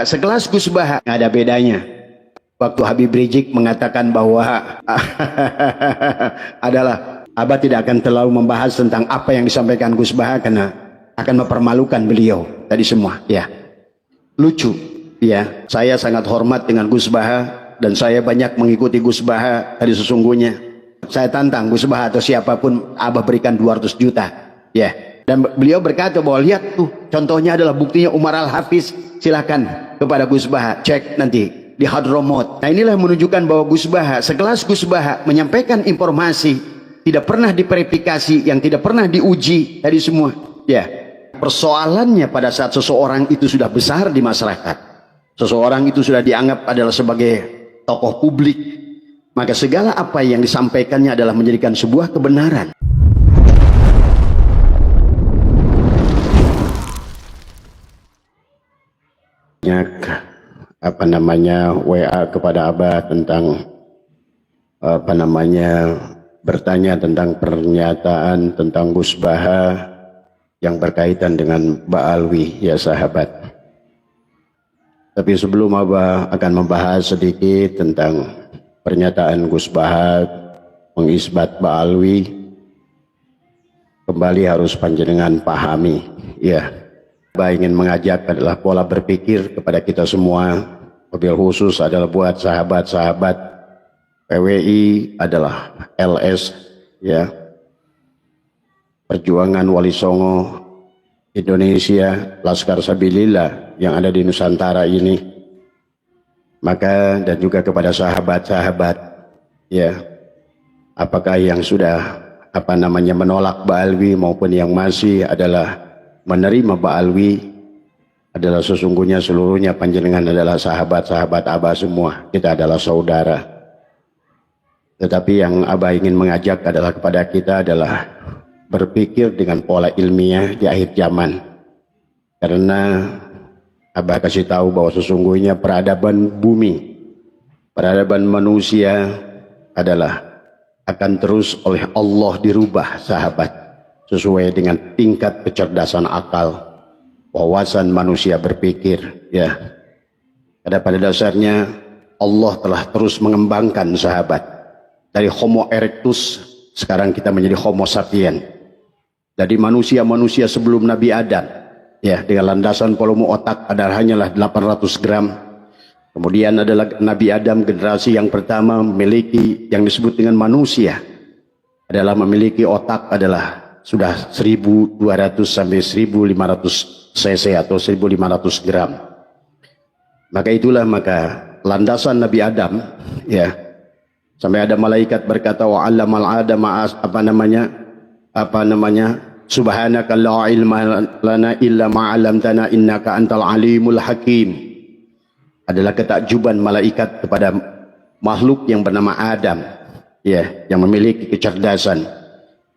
Sekelas Gus Baha nggak ada bedanya. Waktu Habib Rizik mengatakan bahwa adalah Abah tidak akan terlalu membahas tentang apa yang disampaikan Gus Baha karena akan mempermalukan beliau tadi semua. Ya, lucu. Ya, saya sangat hormat dengan Gus Baha dan saya banyak mengikuti Gus Baha tadi sesungguhnya. Saya tantang Gus Baha atau siapapun Abah berikan 200 juta. Ya, dan beliau berkata bahwa lihat tuh contohnya adalah buktinya Umar Al-Hafiz. Silakan kepada Gus Baha cek nanti di Hadramut. Nah inilah yang menunjukkan bahwa Gus Baha, sekelas Gus Baha menyampaikan informasi tidak pernah diverifikasi, yang tidak pernah diuji tadi semua. Ya, persoalannya pada saat seseorang itu sudah besar di masyarakat, seseorang itu sudah dianggap adalah sebagai tokoh publik, maka segala apa yang disampaikannya adalah menjadikan sebuah kebenaran. WA kepada Abah tentang bertanya tentang pernyataan tentang Gus Baha yang berkaitan dengan Ba'alwi, ya sahabat. Tapi sebelum Abah akan membahas sedikit tentang pernyataan Gus Baha mengisbat Ba'alwi, kembali harus panjenengan pahami, ya. Abah ingin mengajak adalah pola berpikir kepada kita semua, wabil khusus adalah buat sahabat-sahabat PWI adalah LS, ya, Perjuangan Wali Songo Indonesia, Laskar Sabilillah yang ada di Nusantara ini. Maka dan juga kepada sahabat-sahabat, ya, apakah yang sudah menolak Ba'alwi maupun yang masih adalah menerima Ba'alwi, adalah sesungguhnya seluruhnya panjenengan adalah sahabat-sahabat Abah semua. Kita adalah saudara. Tetapi yang Abah ingin mengajak adalah kepada kita adalah berpikir dengan pola ilmiah di akhir zaman. Karena Abah kasih tahu bahwa sesungguhnya peradaban bumi, peradaban manusia adalah akan terus oleh Allah dirubah, sahabat, sesuai dengan tingkat kecerdasan akal, wawasan manusia berpikir, ya. Pada dasarnya Allah telah terus mengembangkan, sahabat, dari Homo erectus sekarang kita menjadi Homo sapien. Dari manusia-manusia sebelum Nabi Adam, ya, dengan landasan volume otak adalah hanyalah 800 gram. Kemudian adalah Nabi Adam, generasi yang pertama memiliki yang disebut dengan manusia, adalah memiliki otak adalah sudah 1200 sampai 1500 cc atau 1500 gram. Maka itulah landasan Nabi Adam, ya, sampai ada malaikat berkata wa 'allamal adama subhanaka la ilma lana illa ma 'allamtana innaka antal alimul hakim. Adalah ketakjuban malaikat kepada makhluk yang bernama Adam, ya, yang memiliki kecerdasan,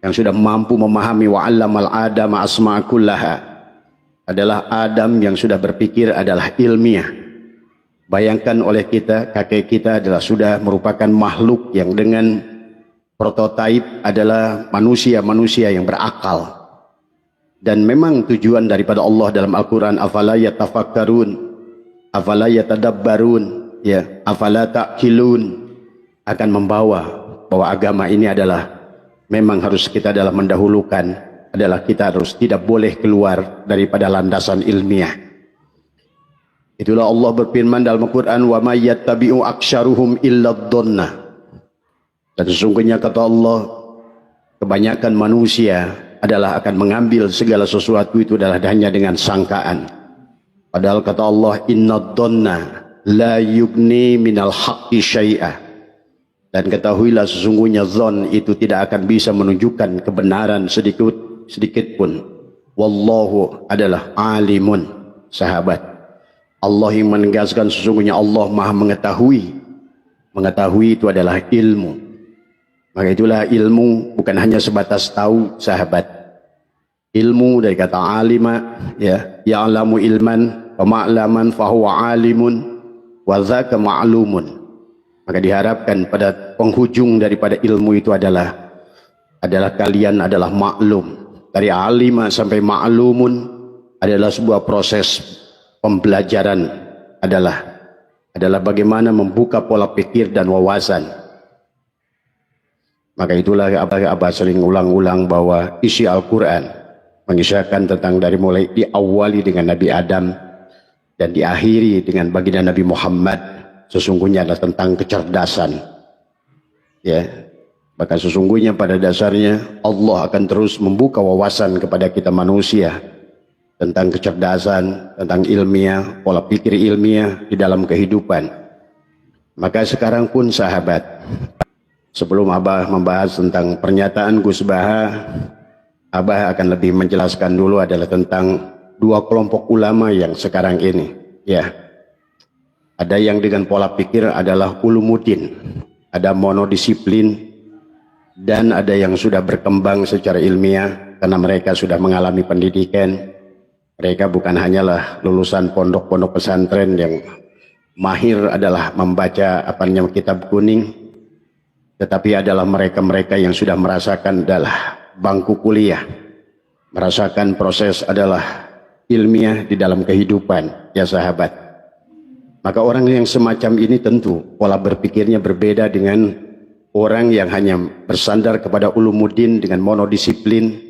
yang sudah mampu memahami wa 'allamal adama asma'a kullaha. Adalah Adam yang sudah berpikir adalah ilmiah. Bayangkan oleh kita, kakek kita adalah sudah merupakan makhluk yang dengan prototipe adalah manusia-manusia yang berakal. Dan memang tujuan daripada Allah dalam Al-Quran, afala yatafakkarun, afala yatadabbarun, ya, afala ta'qilun, akan membawa bahwa agama ini adalah memang harus kita adalah mendahulukan, adalah kita harus tidak boleh keluar daripada landasan ilmiah. Itulah Allah berfirman dalam Al-Quran, wa may yattabi'u aktsaruhum illa dhonna. Dan sesungguhnya kata Allah, kebanyakan manusia adalah akan mengambil segala sesuatu itu adalah hanya dengan sangkaan. Padahal kata Allah, inna dhonna la yugni minal haqqi syai'ah. Dan ketahuilah sesungguhnya zon itu tidak akan bisa menunjukkan kebenaran sedikit pun. Wallahu adalah alimun, sahabat. Allah yang menegaskan sesungguhnya Allah maha mengetahui. Mengetahui itu adalah ilmu. Maka itulah ilmu bukan hanya sebatas tahu, sahabat. Ilmu dari kata alima, ya, ya'lamu ilman wa ma'laman fahuwa alimun wa dzaka ma'lumun. Maka diharapkan pada penghujung daripada ilmu itu adalah kalian adalah maklum. Dari alima sampai ma'lumun adalah sebuah proses pembelajaran adalah bagaimana membuka pola pikir dan wawasan. Maka itulah Abah sering ulang-ulang bahwa isi Al-Quran mengisahkan tentang dari mulai diawali dengan Nabi Adam dan diakhiri dengan baginda Nabi Muhammad, sesungguhnya adalah tentang kecerdasan. Ya, bahkan sesungguhnya pada dasarnya Allah akan terus membuka wawasan kepada kita manusia tentang kecerdasan, tentang ilmiah, pola pikir ilmiah di dalam kehidupan. Maka sekarang pun sahabat, sebelum Abah membahas tentang pernyataan Gus Baha, Abah akan lebih menjelaskan dulu adalah tentang dua kelompok ulama yang sekarang ini. Ya, ada yang dengan pola pikir adalah ulumuddin, ada monodisiplin, dan ada yang sudah berkembang secara ilmiah karena mereka sudah mengalami pendidikan. Mereka bukan hanyalah lulusan pondok-pondok pesantren yang mahir adalah membaca kitab kuning, tetapi adalah mereka-mereka yang sudah merasakan adalah bangku kuliah, merasakan proses adalah ilmiah di dalam kehidupan, ya sahabat. Maka orang yang semacam ini tentu pola berpikirnya berbeda dengan orang yang hanya bersandar kepada ulumuddin dengan monodisiplin,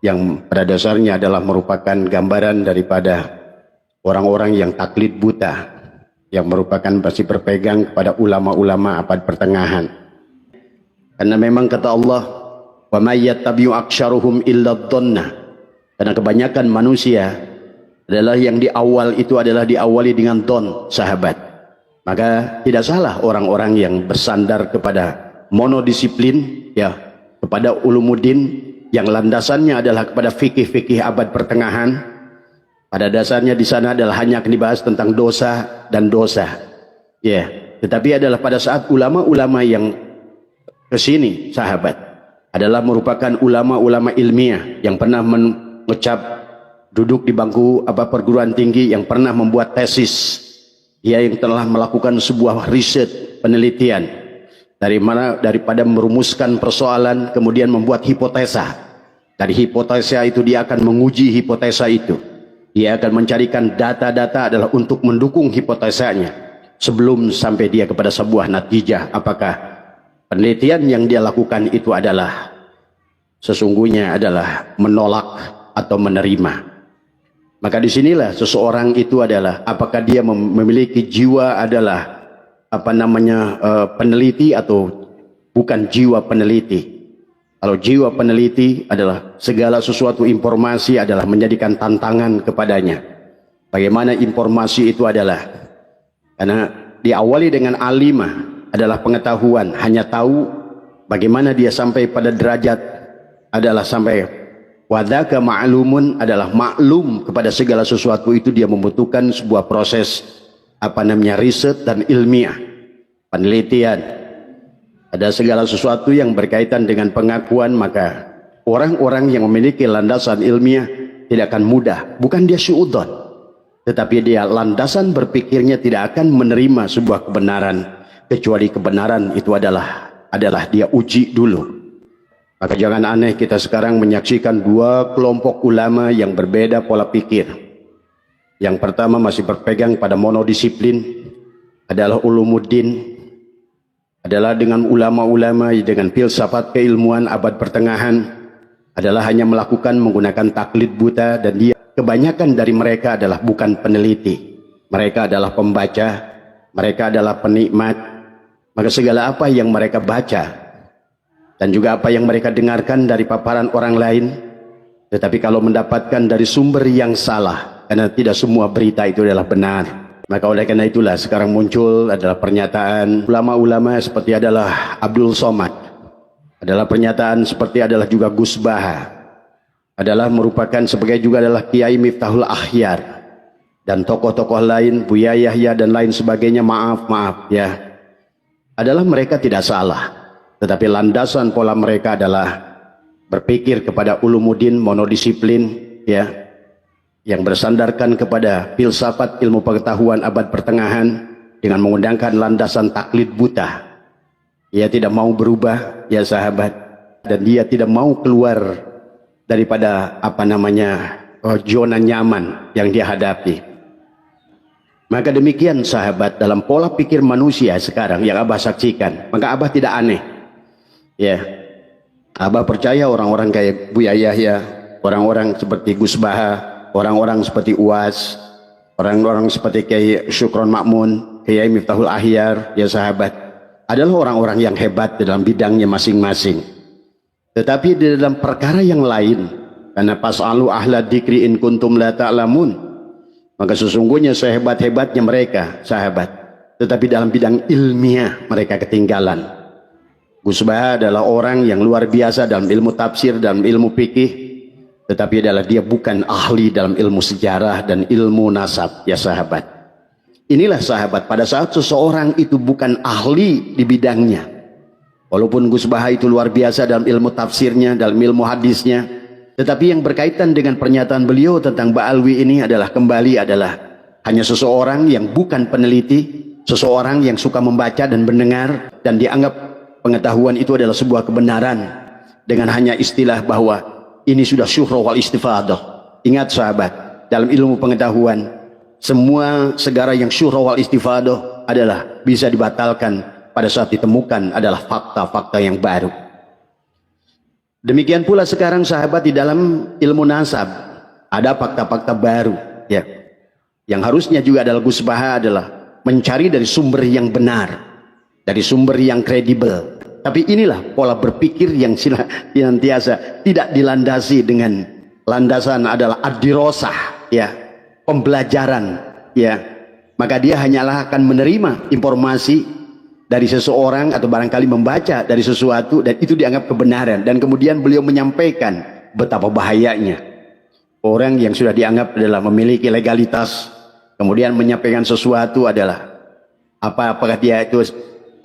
yang pada dasarnya adalah merupakan gambaran daripada orang-orang yang taklid buta, yang merupakan masih berpegang kepada ulama-ulama abad pertengahan. Karena memang kata Allah, wa may yattabi'u aktsaruhum illa dhanna, karena kebanyakan manusia adalah yang di awal itu adalah diawali dengan dhon, sahabat. Maka tidak salah orang-orang yang bersandar kepada monodisiplin, ya, kepada ulumuddin yang landasannya adalah kepada fikih-fikih abad pertengahan. Pada dasarnya di sana adalah hanya akan dibahas tentang dosa dan dosa, ya. Tetapi adalah pada saat ulama-ulama yang kesini, sahabat, adalah merupakan ulama-ulama ilmiah yang pernah mengecap duduk di bangku perguruan tinggi, yang pernah membuat tesis, dia yang telah melakukan sebuah riset penelitian daripada merumuskan persoalan kemudian membuat hipotesa. Dari hipotesa itu dia akan menguji hipotesa itu, dia akan mencarikan data-data adalah untuk mendukung hipotesanya sebelum sampai dia kepada sebuah natijah, apakah penelitian yang dia lakukan itu adalah sesungguhnya adalah menolak atau menerima. Maka disinilah seseorang itu adalah apakah dia memiliki jiwa adalah peneliti atau bukan jiwa peneliti. Kalau jiwa peneliti adalah segala sesuatu informasi adalah menjadikan tantangan kepadanya. Bagaimana informasi itu adalah, karena diawali dengan alimah adalah pengetahuan, hanya tahu bagaimana dia sampai pada derajat adalah sampai wadaka ma'lumun adalah maklum kepada segala sesuatu itu. Dia membutuhkan sebuah proses riset dan ilmiah, penelitian. Ada segala sesuatu yang berkaitan dengan pengakuan, maka orang-orang yang memiliki landasan ilmiah tidak akan mudah, bukan dia syu'udon, tetapi dia landasan berpikirnya tidak akan menerima sebuah kebenaran kecuali kebenaran itu adalah dia uji dulu. Maka jangan aneh kita sekarang menyaksikan dua kelompok ulama yang berbeda pola pikir. Yang pertama masih berpegang pada monodisiplin, adalah ulumuddin, adalah dengan ulama-ulama dengan filsafat keilmuan abad pertengahan, adalah hanya menggunakan taklid buta, dan dia kebanyakan dari mereka adalah bukan peneliti, mereka adalah pembaca, mereka adalah penikmat. Maka segala apa yang mereka baca dan juga apa yang mereka dengarkan dari paparan orang lain, tetapi kalau mendapatkan dari sumber yang salah, karena tidak semua berita itu adalah benar. Maka oleh karena itulah sekarang muncul adalah pernyataan ulama-ulama seperti adalah Abdul Somad, adalah pernyataan seperti adalah juga Gus Baha, adalah merupakan sebagai juga adalah Kiai Miftahul Akhyar dan tokoh-tokoh lain, Buya Yahya dan lain sebagainya. Maaf ya, adalah mereka tidak salah, tetapi landasan pola mereka adalah berpikir kepada ulumuddin, monodisiplin, ya, yang bersandarkan kepada filsafat ilmu pengetahuan abad pertengahan dengan menggunakan landasan taklid buta. Ia tidak mau berubah, ya sahabat, dan dia tidak mau keluar daripada zona nyaman yang dia hadapi. Maka demikian sahabat dalam pola pikir manusia sekarang yang Abah saksikan. Maka Abah tidak aneh. Ya, Abah percaya orang-orang kayak Buya Yahya, orang-orang seperti Gus Baha, orang-orang seperti Uwas, orang-orang seperti Kiai Syukron Makmun, Kiai Miftahul Ahyar, ya sahabat, adalah orang-orang yang hebat dalam bidangnya masing-masing. Tetapi di dalam perkara yang lain, karena pas'alu ahla dzikri in kuntum la ta'lamun, maka sesungguhnya sehebat-hebatnya mereka, sahabat, tetapi dalam bidang ilmiah mereka ketinggalan. Gus Baha adalah orang yang luar biasa dalam ilmu tafsir, dalam ilmu fikih, tetapi adalah dia bukan ahli dalam ilmu sejarah dan ilmu nasab, ya sahabat. Inilah sahabat, pada saat seseorang itu bukan ahli di bidangnya, walaupun Gus Baha itu luar biasa dalam ilmu tafsirnya, dalam ilmu hadisnya, tetapi yang berkaitan dengan pernyataan beliau tentang Ba'alwi ini adalah hanya seseorang yang bukan peneliti, seseorang yang suka membaca dan mendengar, dan dianggap pengetahuan itu adalah sebuah kebenaran dengan hanya istilah bahwa ini sudah syuhra wal istifadah. Ingat sahabat, dalam ilmu pengetahuan semua segala yang syuhra wal istifadah adalah bisa dibatalkan pada saat ditemukan adalah fakta-fakta yang baru. Demikian pula sekarang sahabat di dalam ilmu nasab ada fakta-fakta baru, ya. Yang harusnya juga adalah Gus Baha adalah mencari dari sumber yang benar, dari sumber yang kredibel. Tapi inilah pola berpikir yang senantiasa tidak dilandasi dengan landasan adalah ad-dirasah, ya, pembelajaran, ya. Maka dia hanyalah akan menerima informasi dari seseorang atau barangkali membaca dari sesuatu dan itu dianggap kebenaran, dan kemudian beliau menyampaikan betapa bahayanya orang yang sudah dianggap adalah memiliki legalitas kemudian menyampaikan sesuatu adalah apakah dia itu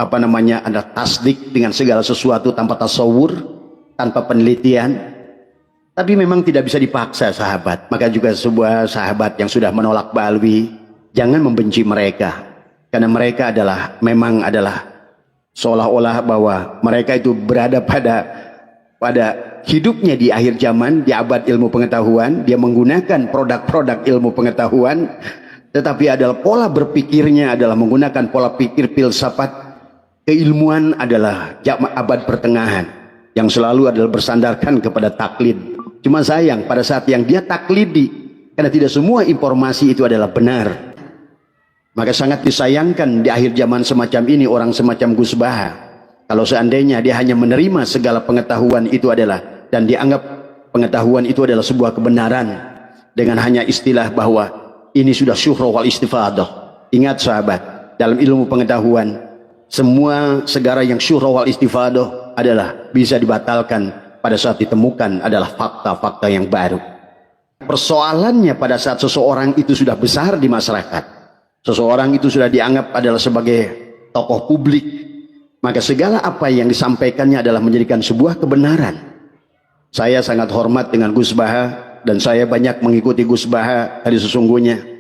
ada tasdik dengan segala sesuatu tanpa tasawur, tanpa penelitian. Tapi memang tidak bisa dipaksa sahabat. Maka juga sebuah sahabat yang sudah menolak Ba'alwi, jangan membenci mereka. Karena mereka memang adalah seolah-olah bahwa mereka itu berada pada hidupnya di akhir zaman, di abad ilmu pengetahuan. Dia menggunakan produk-produk ilmu pengetahuan, tetapi adalah pola berpikirnya adalah menggunakan pola pikir filsafat. Keilmuan adalah abad pertengahan yang selalu adalah bersandarkan kepada taklid. Cuma sayang pada saat yang dia taklidi, karena tidak semua informasi itu adalah benar. Maka sangat disayangkan di akhir zaman semacam ini orang semacam Gus Baha. Kalau seandainya dia hanya menerima segala pengetahuan itu adalah, dan dianggap pengetahuan itu adalah sebuah kebenaran dengan hanya istilah bahwa ini sudah syuhra wal istifadah. Ingat sahabat, dalam ilmu pengetahuan semua segala yang syuhra wal istifadah adalah bisa dibatalkan pada saat ditemukan adalah fakta-fakta yang baru. Persoalannya pada saat seseorang itu sudah besar di masyarakat, seseorang itu sudah dianggap adalah sebagai tokoh publik, maka segala apa yang disampaikannya adalah menjadikan sebuah kebenaran. Saya sangat hormat dengan Gus Baha dan saya banyak mengikuti Gus Baha dari sesungguhnya.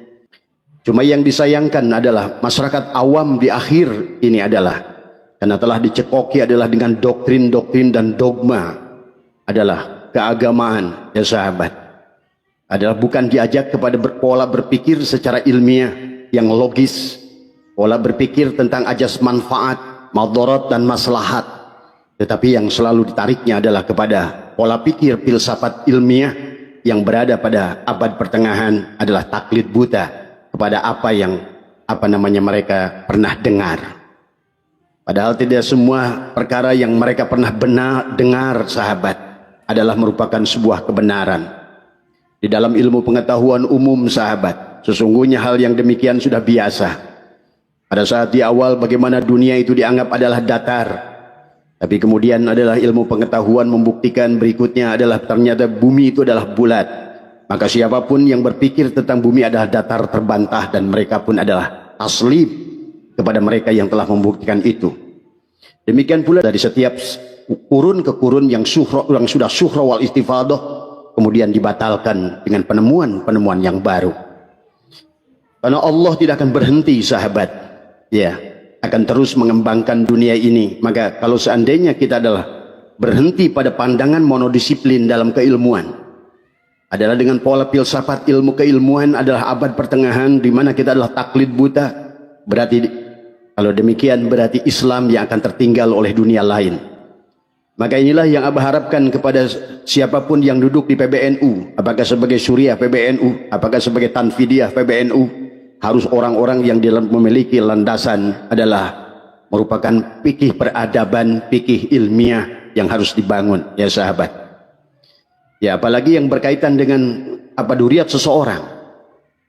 Cuma yang disayangkan adalah masyarakat awam di akhir ini adalah karena telah dicekoki adalah dengan doktrin-doktrin dan dogma adalah keagamaan, ya sahabat, adalah bukan diajak kepada pola berpikir secara ilmiah yang logis, pola berpikir tentang ajas manfaat, madarat dan maslahat, tetapi yang selalu ditariknya adalah kepada pola pikir filsafat ilmiah yang berada pada abad pertengahan adalah taklid buta kepada apa yang mereka pernah dengar. Padahal tidak semua perkara yang mereka pernah dengar sahabat adalah merupakan sebuah kebenaran. Di dalam ilmu pengetahuan umum sahabat, sesungguhnya hal yang demikian sudah biasa. Pada saat di awal bagaimana dunia itu dianggap adalah datar, tapi kemudian adalah ilmu pengetahuan membuktikan berikutnya adalah ternyata bumi itu adalah bulat. Maka siapapun yang berpikir tentang bumi adalah datar terbantah, dan mereka pun adalah taslib kepada mereka yang telah membuktikan itu. Demikian pula dari setiap kurun ke kurun yang sudah syuhra wal istifadah kemudian dibatalkan dengan penemuan-penemuan yang baru. Karena Allah tidak akan berhenti sahabat, ya, akan terus mengembangkan dunia ini. Maka kalau seandainya kita adalah berhenti pada pandangan monodisiplin dalam keilmuan, adalah dengan pola filsafat ilmu keilmuan adalah abad pertengahan di mana kita adalah taklid buta. Berarti kalau demikian berarti Islam yang akan tertinggal oleh dunia lain. Maka inilah yang Abah harapkan kepada siapapun yang duduk di PBNU, apakah sebagai Suriah PBNU, apakah sebagai Tanfidiyah PBNU, harus orang-orang yang memiliki landasan adalah merupakan fikih peradaban, fikih ilmiah yang harus dibangun, ya sahabat. Ya, apalagi yang berkaitan dengan apa duriat seseorang.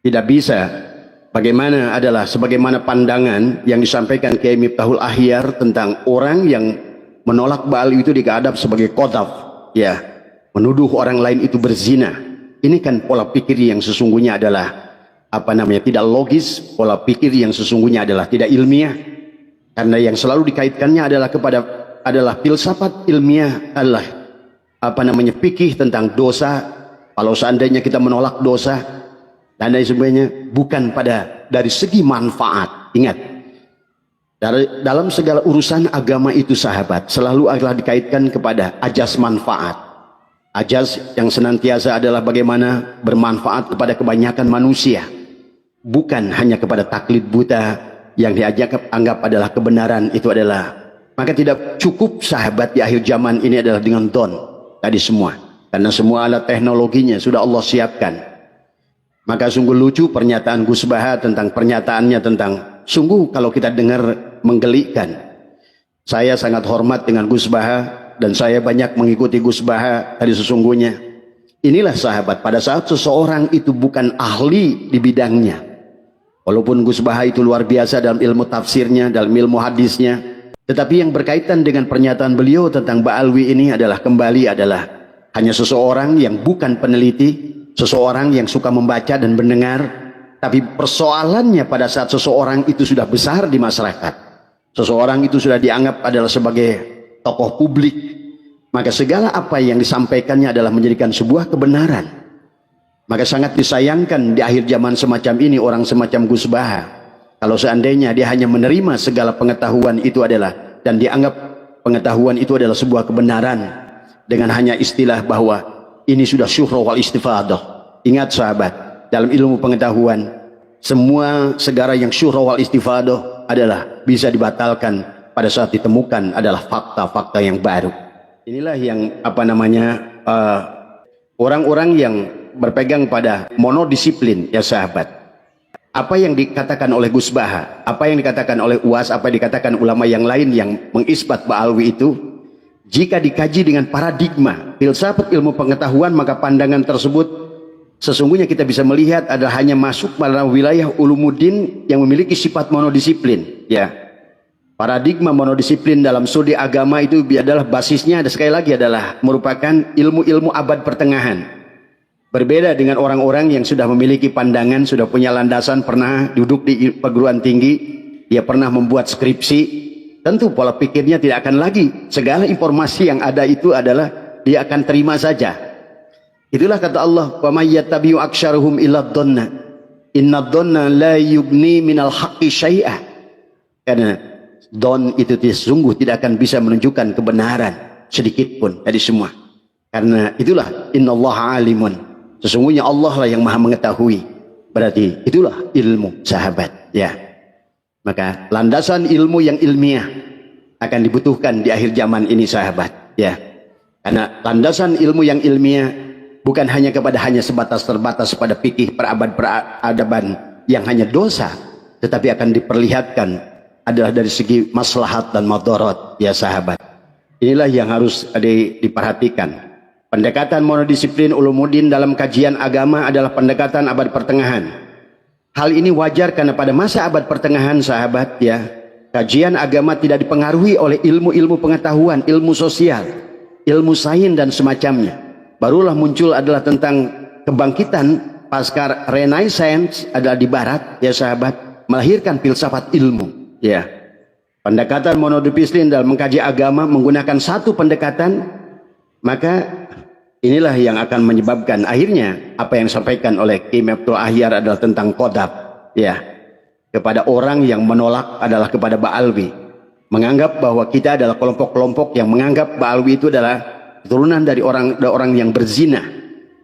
Tidak bisa bagaimana adalah sebagaimana pandangan yang disampaikan Kiai Miftahul Ahyar tentang orang yang menolak Ba'alwi itu dikadap sebagai qadhaf, ya, menuduh orang lain itu berzina. Ini kan pola pikir yang sesungguhnya adalah apa namanya, tidak logis, pola pikir yang sesungguhnya adalah tidak ilmiah. Karena yang selalu dikaitkannya adalah filsafat ilmiah, adalah apa namanya, fikih tentang dosa. Kalau seandainya kita menolak dosa dan lain sebagainya, bukan dari segi manfaat. Ingat, dalam segala urusan agama itu sahabat selalu adalah dikaitkan kepada ajas manfaat. Ajas yang senantiasa adalah bagaimana bermanfaat kepada kebanyakan manusia, bukan hanya kepada taklid buta yang anggap adalah kebenaran itu adalah. Maka tidak cukup sahabat di akhir zaman ini adalah dengan don tadi semua, karena semua alat teknologinya sudah Allah siapkan. Maka sungguh lucu pernyataan Gus Baha tentang pernyataannya tentang, sungguh kalau kita dengar menggelikan. Saya sangat hormat dengan Gus Baha dan saya banyak mengikuti Gus Baha tadi. Sesungguhnya inilah sahabat, pada saat seseorang itu bukan ahli di bidangnya, walaupun Gus Baha itu luar biasa dalam ilmu tafsirnya, dalam ilmu hadisnya, tetapi yang berkaitan dengan pernyataan beliau tentang Ba'alwi ini adalah hanya seseorang yang bukan peneliti, seseorang yang suka membaca dan mendengar. Tapi persoalannya pada saat seseorang itu sudah besar di masyarakat, seseorang itu sudah dianggap adalah sebagai tokoh publik, maka segala apa yang disampaikannya adalah menjadikan sebuah kebenaran. Maka sangat disayangkan di akhir zaman semacam ini orang semacam Gus Baha, kalau seandainya dia hanya menerima segala pengetahuan itu adalah, dan dianggap pengetahuan itu adalah sebuah kebenaran dengan hanya istilah bahwa ini sudah syuhra wal istifadah. Ingat sahabat, dalam ilmu pengetahuan semua segala yang syuhra wal istifadah adalah bisa dibatalkan pada saat ditemukan adalah fakta-fakta yang baru. Inilah yang apa namanya, orang-orang yang berpegang pada monodisiplin, ya sahabat. Apa yang dikatakan oleh Gus Baha, apa yang dikatakan oleh UAS, apa yang dikatakan ulama yang lain yang mengisbat Ba'alwi itu, jika dikaji dengan paradigma filsafat ilmu pengetahuan, maka pandangan tersebut sesungguhnya kita bisa melihat adalah hanya masuk pada wilayah ulumuddin yang memiliki sifat monodisiplin, ya. Paradigma monodisiplin dalam studi agama itu adalah basisnya, sekali lagi adalah merupakan ilmu-ilmu abad pertengahan. Berbeda dengan orang-orang yang sudah memiliki pandangan, sudah punya landasan, pernah duduk di perguruan tinggi, dia pernah membuat skripsi, tentu pola pikirnya tidak akan lagi, segala informasi yang ada itu adalah dia akan terima saja. Itulah kata Allah, wa may yattabi'u aktsaruhum illa dhanna inna dhanna la yughni minal haqqi syai'a. Karena don itu sungguh tidak akan bisa menunjukkan kebenaran sedikit pun tadi semua. Karena itulah innallaha alimun, sesungguhnya Allah lah yang maha mengetahui. Berarti itulah ilmu sahabat, ya. Maka landasan ilmu yang ilmiah akan dibutuhkan di akhir zaman ini sahabat, ya. Karena landasan ilmu yang ilmiah bukan hanya sebatas terbatas pada fikih peradaban yang hanya dosa, tetapi akan diperlihatkan adalah dari segi maslahat dan madarat, ya sahabat. Inilah yang harus diperhatikan. Pendekatan monodisiplin ulumuddin dalam kajian agama adalah pendekatan abad pertengahan. Hal ini wajar karena pada masa abad pertengahan sahabat, ya, kajian agama tidak dipengaruhi oleh ilmu-ilmu pengetahuan, ilmu sosial, ilmu sains dan semacamnya. Barulah muncul adalah tentang kebangkitan pasca Renaissance adalah di barat, ya sahabat, melahirkan filsafat ilmu, ya. Pendekatan monodisiplin dalam mengkaji agama menggunakan satu pendekatan, maka inilah yang akan menyebabkan akhirnya apa yang disampaikan oleh Kiai Miftahul Ahyar adalah tentang qadhaf, ya, kepada orang yang menolak adalah kepada Ba'alwi, menganggap bahwa kita adalah kelompok-kelompok yang menganggap Ba'alwi itu adalah keturunan dari orang yang berzina.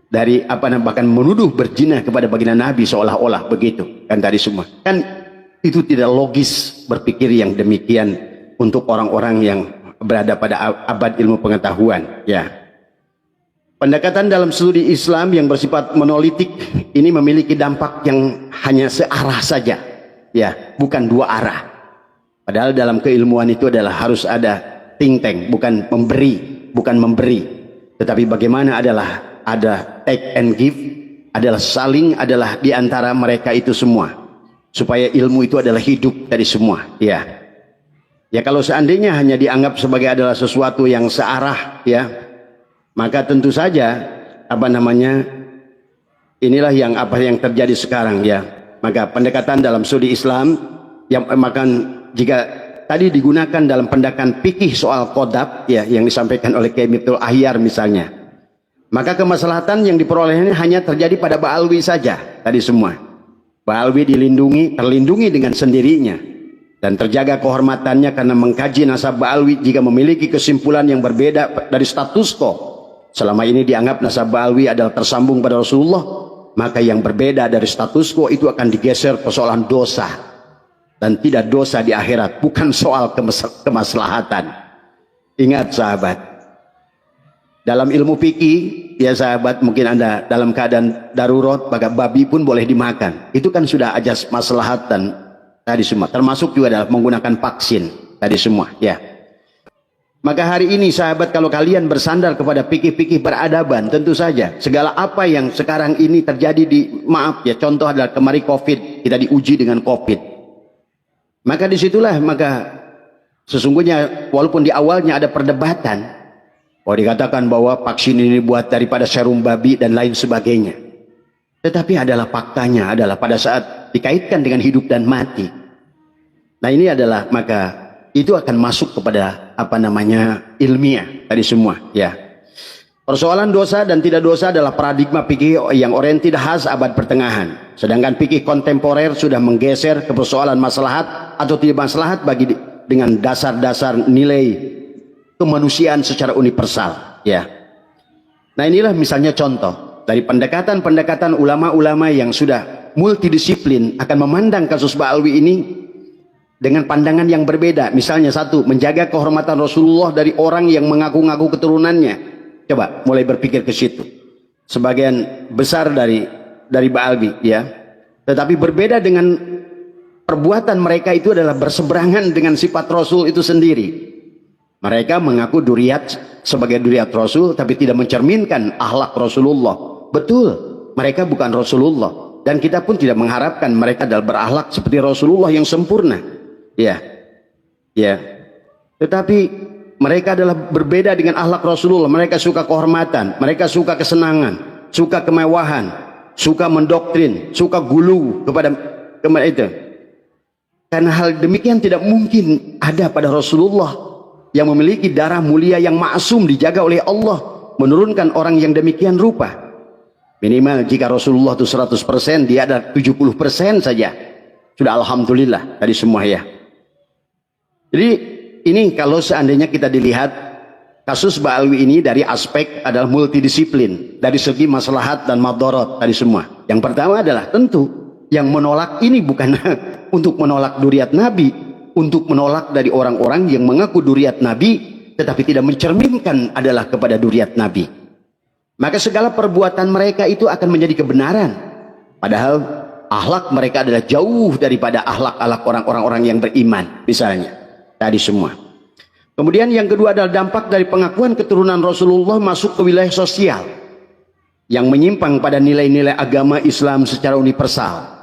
dari bahkan menuduh berzina kepada baginda Nabi seolah-olah begitu kan tadi semua. Kan itu tidak logis berpikir yang demikian untuk orang-orang yang berada pada abad ilmu pengetahuan, ya. Pendekatan dalam studi Islam yang bersifat monolitik ini memiliki dampak yang hanya searah saja, ya, bukan dua arah. Padahal dalam keilmuan itu adalah harus ada think tank, bukan memberi, tetapi bagaimana adalah ada take and give, adalah saling, adalah di antara mereka itu semua, supaya ilmu itu adalah hidup dari semua, ya. Ya, kalau seandainya hanya dianggap sebagai adalah sesuatu yang searah, ya, maka tentu saja inilah yang terjadi sekarang, ya. Maka pendekatan dalam studi Islam yang jika tadi digunakan dalam pendekatan fikih soal qadab, ya, yang disampaikan oleh Kiai Miftul Ahyar misalnya, maka kemaslahatan yang diperolehnya hanya terjadi pada Ba'alwi saja tadi semua. Ba'alwi terlindungi dengan sendirinya dan terjaga kehormatannya karena mengkaji nasab Ba'alwi jika memiliki kesimpulan yang berbeda dari status quo. Selama ini dianggap nasab Ba'alwi adalah tersambung pada Rasulullah, maka yang berbeda dari status quo itu akan digeser persoalan dosa, dan tidak dosa di akhirat, bukan soal kemaslahatan. Ingat sahabat, dalam ilmu fikih, ya sahabat, mungkin Anda dalam keadaan darurat, maka babi pun boleh dimakan. Itu kan sudah ajas maslahatan tadi semua, termasuk juga adalah menggunakan vaksin tadi semua, ya. Maka hari ini sahabat, kalau kalian bersandar kepada fikih-fikih beradaban, tentu saja segala apa yang sekarang ini terjadi contoh adalah kemarin COVID, kita diuji dengan COVID. Maka disitulah sesungguhnya walaupun di awalnya ada perdebatan, dikatakan bahwa vaksin ini buat daripada serum babi dan lain sebagainya, tetapi adalah faktanya adalah pada saat dikaitkan dengan hidup dan mati. Nah, ini adalah itu akan masuk kepada ilmiah tadi semua, ya. Persoalan dosa dan tidak dosa adalah paradigma fikih yang oriented khas abad pertengahan. Sedangkan fikih kontemporer sudah menggeser ke persoalan maslahat atau tidak maslahat dengan dasar-dasar nilai kemanusiaan secara universal, ya. Nah, inilah misalnya contoh dari pendekatan ulama-ulama yang sudah multidisiplin akan memandang kasus Ba'alwi ini dengan pandangan yang berbeda. Misalnya satu, menjaga kehormatan Rasulullah dari orang yang mengaku-ngaku keturunannya. Coba mulai berpikir ke situ. Sebagian besar dari Ba'alwi, ya, tetapi berbeda dengan perbuatan mereka itu adalah berseberangan dengan sifat Rasul itu sendiri. Mereka mengaku duriat sebagai duriat Rasul, tapi tidak mencerminkan akhlak Rasulullah. Betul, mereka bukan Rasulullah, dan kita pun tidak mengharapkan mereka adalah berakhlak seperti Rasulullah yang sempurna. Ya, tetapi mereka adalah berbeda dengan akhlak Rasulullah. Mereka suka kehormatan, mereka suka kesenangan, suka kemewahan, suka mendoktrin, suka gulu kepada itu. Karena hal demikian tidak mungkin ada pada Rasulullah yang memiliki darah mulia yang maksum dijaga oleh Allah menurunkan orang yang demikian rupa. Minimal jika Rasulullah itu 100%, dia ada 70% saja, sudah alhamdulillah tadi semua, ya. Jadi ini kalau seandainya kita dilihat kasus Ba'alwi ini dari aspek adalah multidisiplin, dari segi maslahat dan madarat tadi semua. Yang pertama adalah tentu yang menolak ini bukan untuk menolak duriat Nabi, untuk menolak dari orang-orang yang mengaku duriat Nabi tetapi tidak mencerminkan adalah kepada duriat Nabi. Maka segala perbuatan mereka itu akan menjadi kebenaran, padahal akhlak mereka adalah jauh daripada akhlak orang-orang yang beriman misalnya tadi semua. Kemudian yang kedua adalah dampak dari pengakuan keturunan Rasulullah masuk ke wilayah sosial yang menyimpang pada nilai-nilai agama Islam secara universal.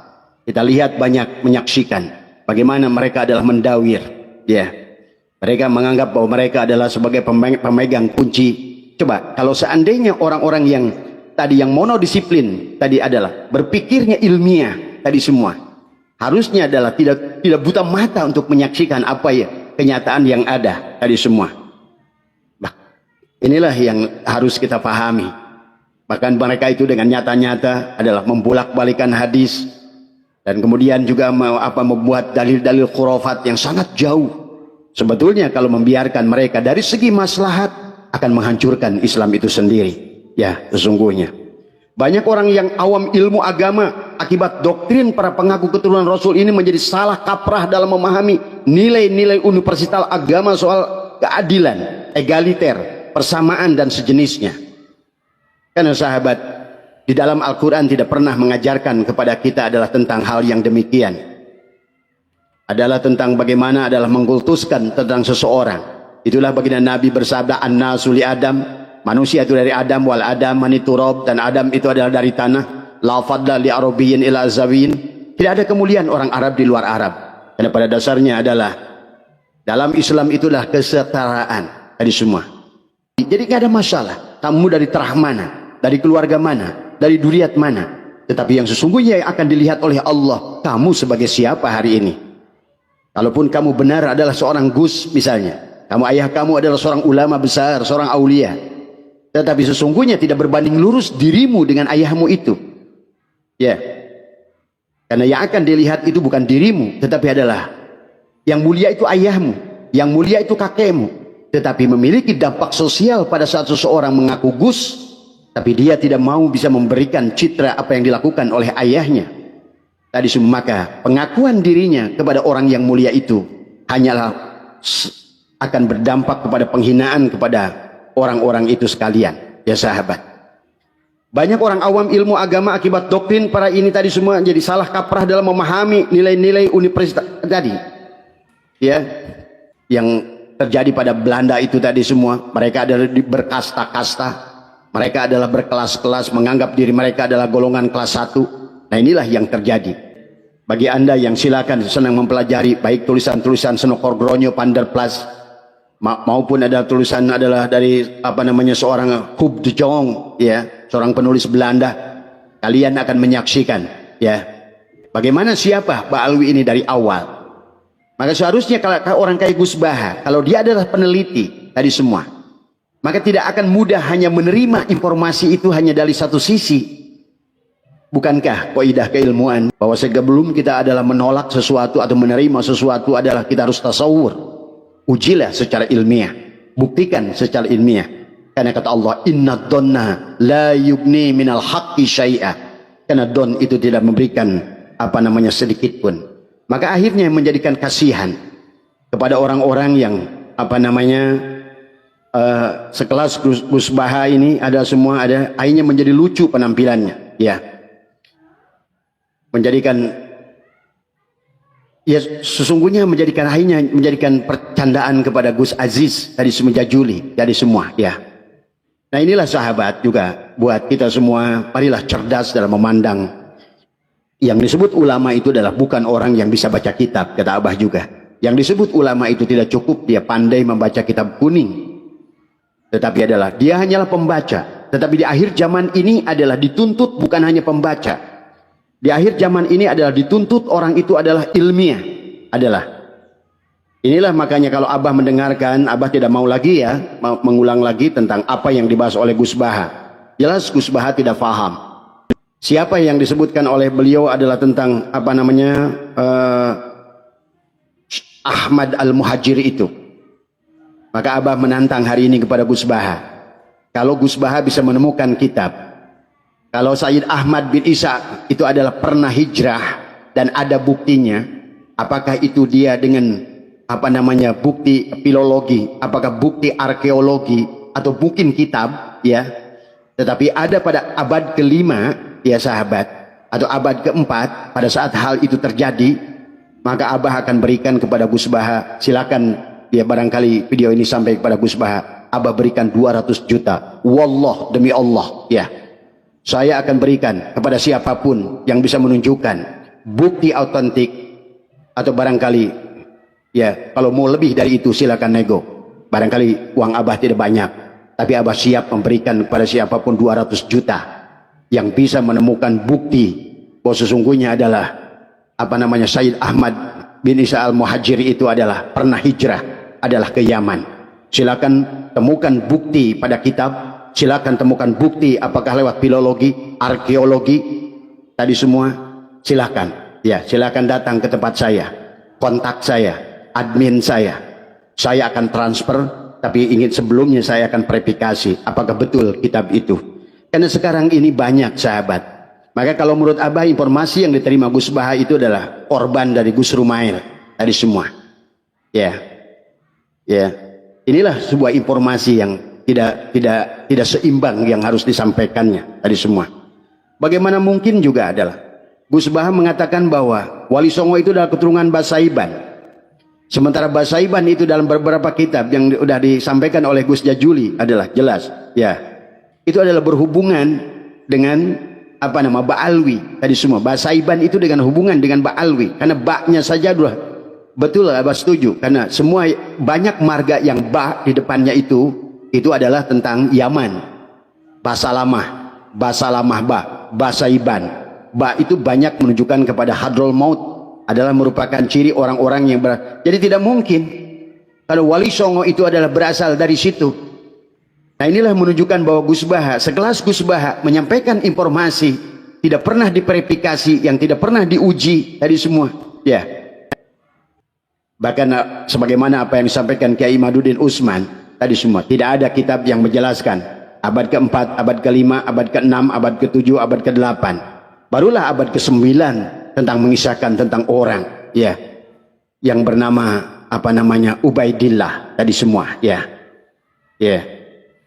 Kita lihat banyak menyaksikan bagaimana mereka adalah mendawir, ya. Mereka menganggap bahwa mereka adalah sebagai pemegang kunci. Coba kalau seandainya orang-orang yang tadi yang monodisiplin tadi adalah berpikirnya ilmiah tadi semua, harusnya adalah tidak buta mata untuk menyaksikan kenyataan yang ada tadi semua. Nah, inilah yang harus kita pahami. Bahkan mereka itu dengan nyata-nyata adalah membolak-balikan hadis, dan kemudian juga membuat dalil-dalil khurafat yang sangat jauh. Sebetulnya kalau membiarkan mereka dari segi maslahat akan menghancurkan Islam itu sendiri, ya, sesungguhnya. Banyak orang yang awam ilmu agama akibat doktrin para pengaku keturunan Rasul ini menjadi salah kaprah dalam memahami nilai-nilai universal agama soal keadilan, egaliter, persamaan dan sejenisnya. Karena sahabat, di dalam Al-Quran tidak pernah mengajarkan kepada kita adalah tentang hal yang demikian. Adalah tentang bagaimana adalah mengkultuskan tentang seseorang. Itulah baginda Nabi bersabda, "An-nasu li Adam." Manusia itu dari Adam, wal Adam mani turab, dan Adam itu adalah dari tanah. La fadla li arabiyyin ila azawin. Tidak ada kemuliaan orang Arab di luar Arab. Karena pada dasarnya adalah dalam Islam itulah kesetaraan tadi semua. Jadi tidak ada masalah. Kamu dari terah mana, dari keluarga mana, dari duriat mana. Tetapi yang sesungguhnya yang akan dilihat oleh Allah, kamu sebagai siapa hari ini. Kalaupun kamu benar adalah seorang Gus misalnya, kamu ayah kamu adalah seorang ulama besar, seorang aulia. Tetapi sesungguhnya tidak berbanding lurus dirimu dengan ayahmu itu. Ya. Karena yang akan dilihat itu bukan dirimu, tetapi adalah yang mulia itu ayahmu, yang mulia itu kakekmu. Tetapi memiliki dampak sosial pada saat seseorang mengaku Gus, tapi dia tidak mau bisa memberikan citra apa yang dilakukan oleh ayahnya. Tadi semua, maka pengakuan dirinya kepada orang yang mulia itu hanyalah akan berdampak kepada penghinaan kepada orang-orang itu sekalian, ya sahabat. Banyak orang awam ilmu agama akibat doktrin para ini tadi semua jadi salah kaprah dalam memahami nilai-nilai universitas tadi, ya, yang terjadi pada Belanda itu tadi semua. Mereka adalah berkasta-kasta, mereka adalah berkelas-kelas, menganggap diri mereka adalah golongan kelas 1. Nah, inilah yang terjadi. Bagi anda yang silakan senang mempelajari baik tulisan-tulisan Senokor Panderplas maupun ada tulisan adalah dari seorang Huub de Jong, ya, seorang penulis Belanda, kalian akan menyaksikan, ya, bagaimana siapa Pak Alwi ini dari awal. Maka seharusnya kalau orang kayak Gus Baha, kalau dia adalah peneliti tadi semua, maka tidak akan mudah hanya menerima informasi itu hanya dari satu sisi. Bukankah kaidah keilmuan bahwa sebelum kita adalah menolak sesuatu atau menerima sesuatu adalah kita harus tasawur. Ujilah secara ilmiah, buktikan secara ilmiah. Karena kata Allah, inna dhanna la yugni minal haqqi syai'a. Karena don itu tidak memberikan sedikit pun. Maka akhirnya menjadikan kasihan kepada orang-orang yang sekelas Gus Baha ini akhirnya menjadi lucu penampilannya, ya. Sesungguhnya menjadikan percandaan kepada Gus Aziz tadi semenjak Juli dari semua, ya. Nah, inilah sahabat juga buat kita semua, marilah cerdas dalam memandang. Yang disebut ulama itu adalah bukan orang yang bisa baca kitab, kata Abah juga. Yang disebut ulama itu tidak cukup dia pandai membaca kitab kuning, tetapi adalah dia hanyalah pembaca. Tetapi di akhir zaman ini adalah dituntut bukan hanya pembaca. Di akhir zaman ini adalah dituntut orang itu adalah ilmiah. Inilah makanya kalau Abah mendengarkan, Abah tidak mau lagi mengulang lagi tentang apa yang dibahas oleh Gus Baha. Jelas Gus Baha tidak paham. Siapa yang disebutkan oleh beliau adalah tentang Ahmad Al-Muhajiri itu. Maka Abah menantang hari ini kepada Gus Baha. Kalau Gus Baha bisa menemukan kitab, kalau Sayyid Ahmad bin Isa itu adalah pernah hijrah dan ada buktinya, apakah itu dia dengan bukti filologi, apakah bukti arkeologi atau mungkin kitab, ya. Tetapi ada pada abad ke-5, ya sahabat, atau abad ke-4 pada saat hal itu terjadi, maka Abah akan berikan kepada Gus Baha. Silakan, ya, barangkali video ini sampai kepada Gus Baha, Abah berikan 200 juta. Wallah, demi Allah, ya. Saya akan berikan kepada siapapun yang bisa menunjukkan bukti autentik, atau barangkali, ya, kalau mau lebih dari itu silakan nego. Barangkali uang Abah tidak banyak, tapi Abah siap memberikan kepada siapapun 200 juta yang bisa menemukan bukti bahwa sesungguhnya adalah Sayyid Ahmad bin Isa Al-Muhajiri itu adalah pernah hijrah, adalah ke Yaman. Silakan temukan bukti pada kitab. Silakan temukan bukti apakah lewat filologi, arkeologi, tadi semua. Silakan, ya, silakan datang ke tempat saya, kontak saya, admin saya akan transfer. Tapi ingin sebelumnya saya akan verifikasi apakah betul kitab itu. Karena sekarang ini banyak sahabat. Maka kalau menurut Abah, informasi yang diterima Gus Baha itu adalah korban dari Gus Rumail tadi semua. Ya, ya. Inilah sebuah informasi yang tidak seimbang yang harus disampaikannya tadi semua. Bagaimana mungkin juga adalah Gus Baha mengatakan bahwa Wali Songo itu adalah keturunan Basaiban. Sementara Basaiban itu dalam beberapa kitab yang sudah disampaikan oleh Gus Jajuli adalah jelas, ya. Itu adalah berhubungan dengan Ba'alwi tadi semua. Basaiban itu dengan hubungan dengan Ba'alwi, karena baknya saja sudah betul. Abah setuju, karena semua banyak marga yang ba di depannya itu adalah tentang Yaman. Basalamah ba, Basaiban ba itu banyak menunjukkan kepada Hadrol Maut, adalah merupakan ciri orang-orang yang jadi tidak mungkin kalau Wali Songo itu adalah berasal dari situ. Nah, inilah menunjukkan bahwa Gus Baha, sekelas Gus Baha menyampaikan informasi tidak pernah diverifikasi, yang tidak pernah diuji tadi semua, ya. Bahkan sebagaimana apa yang disampaikan Kiai Imaduddin Utsman tadi semua, tidak ada kitab yang menjelaskan abad ke-4, abad ke-5, abad ke-6, abad ke-7, abad ke-8. Barulah abad ke-9 tentang mengisahkan tentang orang, ya, yang bernama Ubaidillah tadi semua, ya. Ya.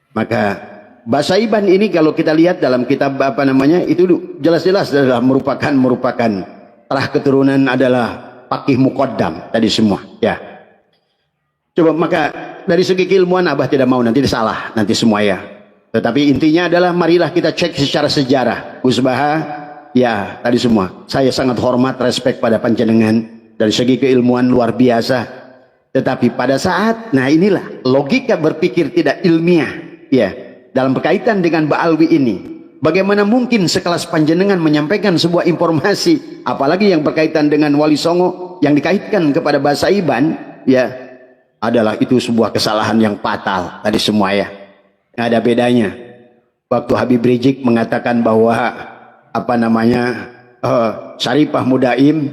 Maka Basaiban ini kalau kita lihat dalam kitab itu jelas-jelas adalah merupakan terah keturunan adalah Faqih Muqaddam tadi semua, ya. Coba, maka dari segi keilmuan Abah tidak mau nanti salah nanti semua, ya. Tetapi intinya adalah marilah kita cek secara sejarah. Gus Baha, ya, tadi semua saya sangat hormat, respek pada panjenengan dari segi keilmuan luar biasa. Tetapi pada saat, nah inilah logika berpikir tidak ilmiah, ya, dalam berkaitan dengan Ba'alwi ini. Bagaimana mungkin sekelas panjenengan menyampaikan sebuah informasi, apalagi yang berkaitan dengan Wali Songo yang dikaitkan kepada Basaiban, ya, adalah itu sebuah kesalahan yang fatal tadi semua, ya. Nggak ada bedanya waktu Habib Rizik mengatakan bahwa Syarifah Mudaim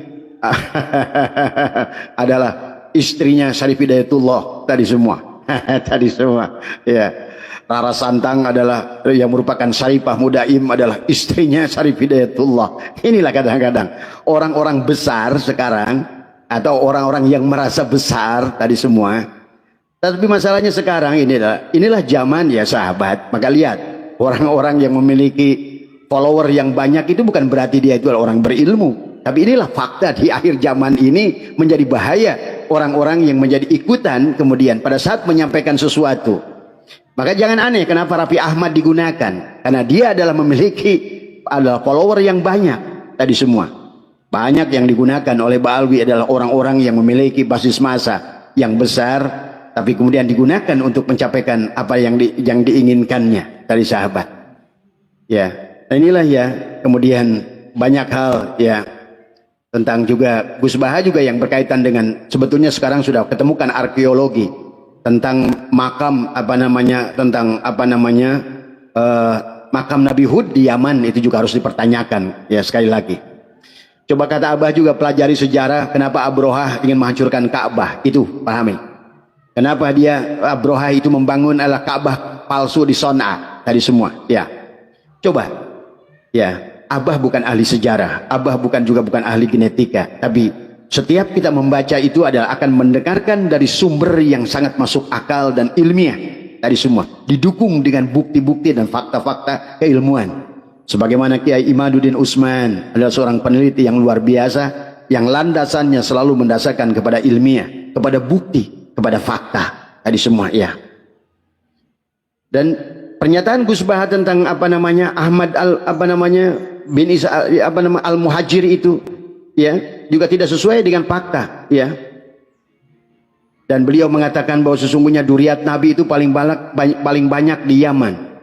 adalah istrinya Syarif Hidayatullah tadi semua. Tadi semua, ya. Rara Santang adalah yang merupakan Syarifah Mudaim adalah istrinya Syarif Hidayatullah. Inilah kadang-kadang orang-orang besar sekarang, atau orang-orang yang merasa besar tadi semua. Tapi masalahnya sekarang inilah zaman, ya sahabat. Maka lihat, orang-orang yang memiliki follower yang banyak itu bukan berarti dia itu adalah orang berilmu. Tapi inilah fakta di akhir zaman ini menjadi bahaya orang-orang yang menjadi ikutan kemudian pada saat menyampaikan sesuatu. Maka jangan aneh kenapa Raffi Ahmad digunakan, karena dia adalah memiliki follower yang banyak tadi semua. Banyak yang digunakan oleh Ba'alwi adalah orang-orang yang memiliki basis massa yang besar, tapi kemudian digunakan untuk mencapaikan apa yang diinginkannya dari sahabat. Ya, nah inilah, ya, kemudian banyak hal, ya, tentang juga Gus Baha juga yang berkaitan dengan, sebetulnya sekarang sudah ketemukan arkeologi tentang makam makam Nabi Hud di Yaman, itu juga harus dipertanyakan, ya, sekali lagi. Coba kata Abah juga pelajari sejarah kenapa Abrohah ingin menghancurkan Ka'bah, itu pahami. Kenapa dia Abrohah itu membangun Ka'bah palsu di Son'a tadi semua, ya. Coba, ya, Abah bukan ahli sejarah, Abah bukan ahli genetika, tapi setiap kita membaca itu adalah akan mendengarkan dari sumber yang sangat masuk akal dan ilmiah tadi semua, didukung dengan bukti-bukti dan fakta-fakta keilmuan. Sebagaimana Kiai Imaduddin Utsman adalah seorang peneliti yang luar biasa, yang landasannya selalu mendasarkan kepada ilmiah, kepada bukti, kepada fakta tadi semua, ya. Dan pernyataan Gus Baha tentang Ahmad bin Isa al-Muhajir itu, ya, juga tidak sesuai dengan fakta, ya. Dan beliau mengatakan bahwa sesungguhnya duriat Nabi itu paling banyak di Yaman.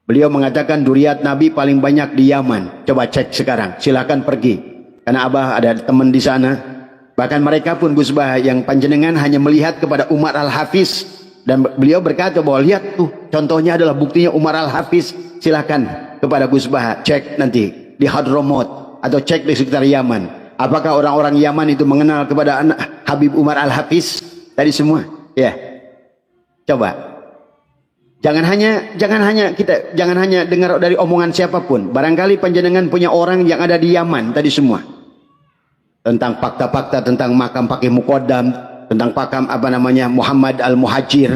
Beliau mengatakan duriat Nabi paling banyak di Yaman. Coba cek sekarang, silakan pergi, karena Abah ada teman di sana. Bahkan mereka pun Gus Baha yang panjenengan hanya melihat kepada Umar Al-Hafiz, dan beliau berkata bahwa lihat tuh, contohnya adalah buktinya Umar Al-Hafiz. Silakan kepada Gus Baha, cek nanti di Hadramaut atau cek di sekitar Yaman. Apakah orang-orang Yaman itu mengenal kepada Habib Umar Al-Hafiz tadi semua? Ya, coba. Jangan hanya dengar dari omongan siapapun. Barangkali panjenengan punya orang yang ada di Yaman tadi semua. Tentang fakta-fakta tentang makam Faqih Muqaddam, tentang makam Muhammad Al-Muhajir.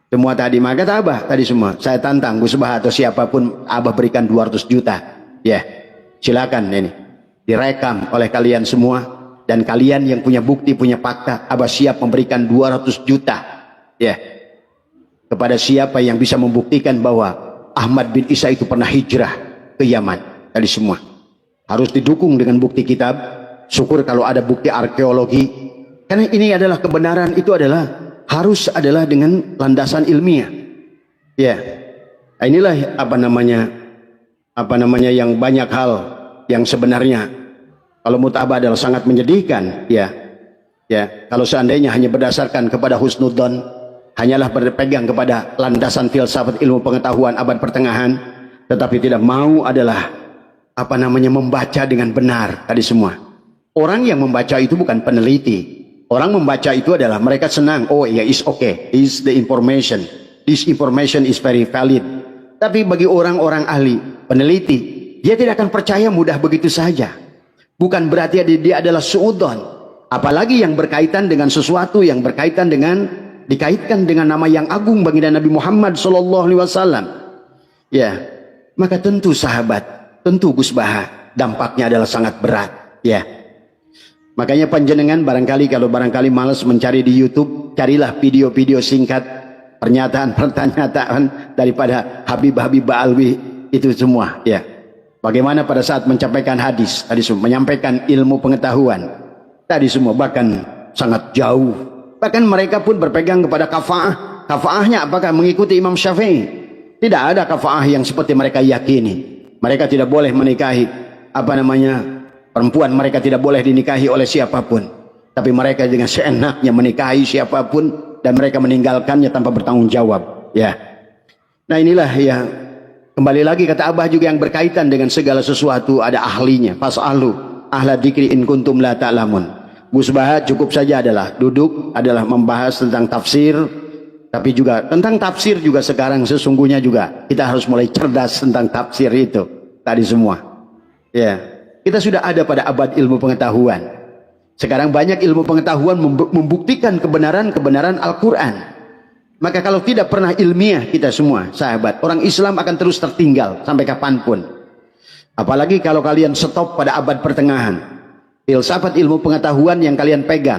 Semua tadi maka kata Abah tadi semua. Saya tantang Gus Bah atau siapapun, Abah berikan 200 juta. Ya. Silakan ini. Direkam oleh kalian semua, dan kalian yang punya bukti, punya fakta, Abah siap memberikan 200 juta. Ya. Kepada siapa yang bisa membuktikan bahwa Ahmad bin Isa itu pernah hijrah ke Yaman. Tadi semua harus didukung dengan bukti kitab. Syukur kalau ada bukti arkeologi, karena ini adalah kebenaran, itu harus dengan landasan ilmiah. Ya, inilah yang banyak hal yang sebenarnya kalau menurut Abah adalah sangat menyedihkan. Ya, kalau seandainya hanya berdasarkan kepada husnudzon, hanyalah berpegang kepada landasan filsafat ilmu pengetahuan abad pertengahan, tetapi tidak mau membaca dengan benar tadi semua. Orang yang membaca itu bukan peneliti. Orang membaca itu adalah mereka senang. Oh iya, is okay, is the information. This information is very valid. Tapi bagi orang-orang ahli, peneliti, dia tidak akan percaya mudah begitu saja. Bukan berarti dia adalah suudzon. Apalagi yang berkaitan dengan sesuatu yang dikaitkan dengan nama yang agung baginda Nabi Muhammad SAW. Ya, maka tentu sahabat, tentu Gus Bah, dampaknya adalah sangat berat. Ya, makanya panjenengan kalau barangkali malas mencari di YouTube, carilah video-video singkat, pernyataan daripada Habib Ba'alwi itu semua. Ya, bagaimana pada saat menyampaikan hadis tadi semua, menyampaikan ilmu pengetahuan tadi semua, bahkan sangat jauh. Bahkan mereka pun berpegang kepada kafa'ah. Kafa'ahnya apakah? Mengikuti Imam Syafi'i. Tidak ada kafa'ah yang seperti mereka yakini. Mereka tidak boleh menikahi perempuan, mereka tidak boleh dinikahi oleh siapapun. Tapi mereka dengan seenaknya menikahi siapapun, dan mereka meninggalkannya tanpa bertanggung jawab. Ya. Nah inilah ya, kembali lagi kata Abah juga yang berkaitan dengan segala sesuatu ada ahlinya. Fas'alu ahla dzikri in kuntum la ta'lamun. Gus Bah cukup saja duduk membahas tentang tafsir, tapi juga tentang tafsir juga sekarang sesungguhnya juga kita harus mulai cerdas tentang tafsir itu tadi semua. Ya, kita sudah ada pada abad ilmu pengetahuan. Sekarang banyak ilmu pengetahuan membuktikan kebenaran Al-Quran. Maka kalau tidak pernah ilmiah kita semua, sahabat, orang Islam akan terus tertinggal sampai kapanpun. Apalagi kalau kalian stop pada abad pertengahan. Filsafat ilmu pengetahuan yang kalian pegang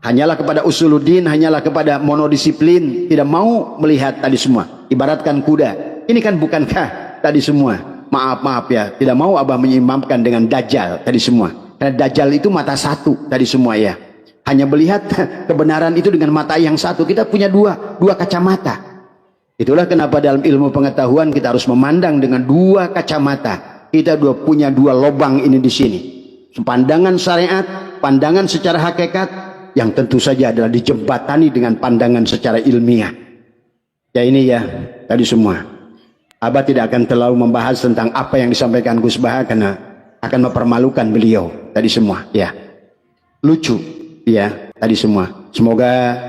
hanyalah kepada usuluddin, hanyalah kepada monodisiplin, tidak mau melihat tadi semua. Ibaratkan kuda, ini kan bukankah tadi semua, maaf ya, tidak mau Abah menyimpangkan dengan Dajjal tadi semua. Karena Dajjal itu mata satu tadi semua ya, hanya melihat kebenaran itu dengan mata yang satu. Kita punya dua kacamata. Itulah kenapa dalam ilmu pengetahuan kita harus memandang dengan dua kacamata. Kita punya dua lubang ini di sini. Pandangan syariat, pandangan secara hakikat, yang tentu saja adalah dijembatani dengan pandangan secara ilmiah. Ya ini ya, tadi semua. Abah tidak akan terlalu membahas tentang apa yang disampaikan Gus Bah, karena akan mempermalukan beliau tadi semua. Ya, lucu, ya tadi semua. Semoga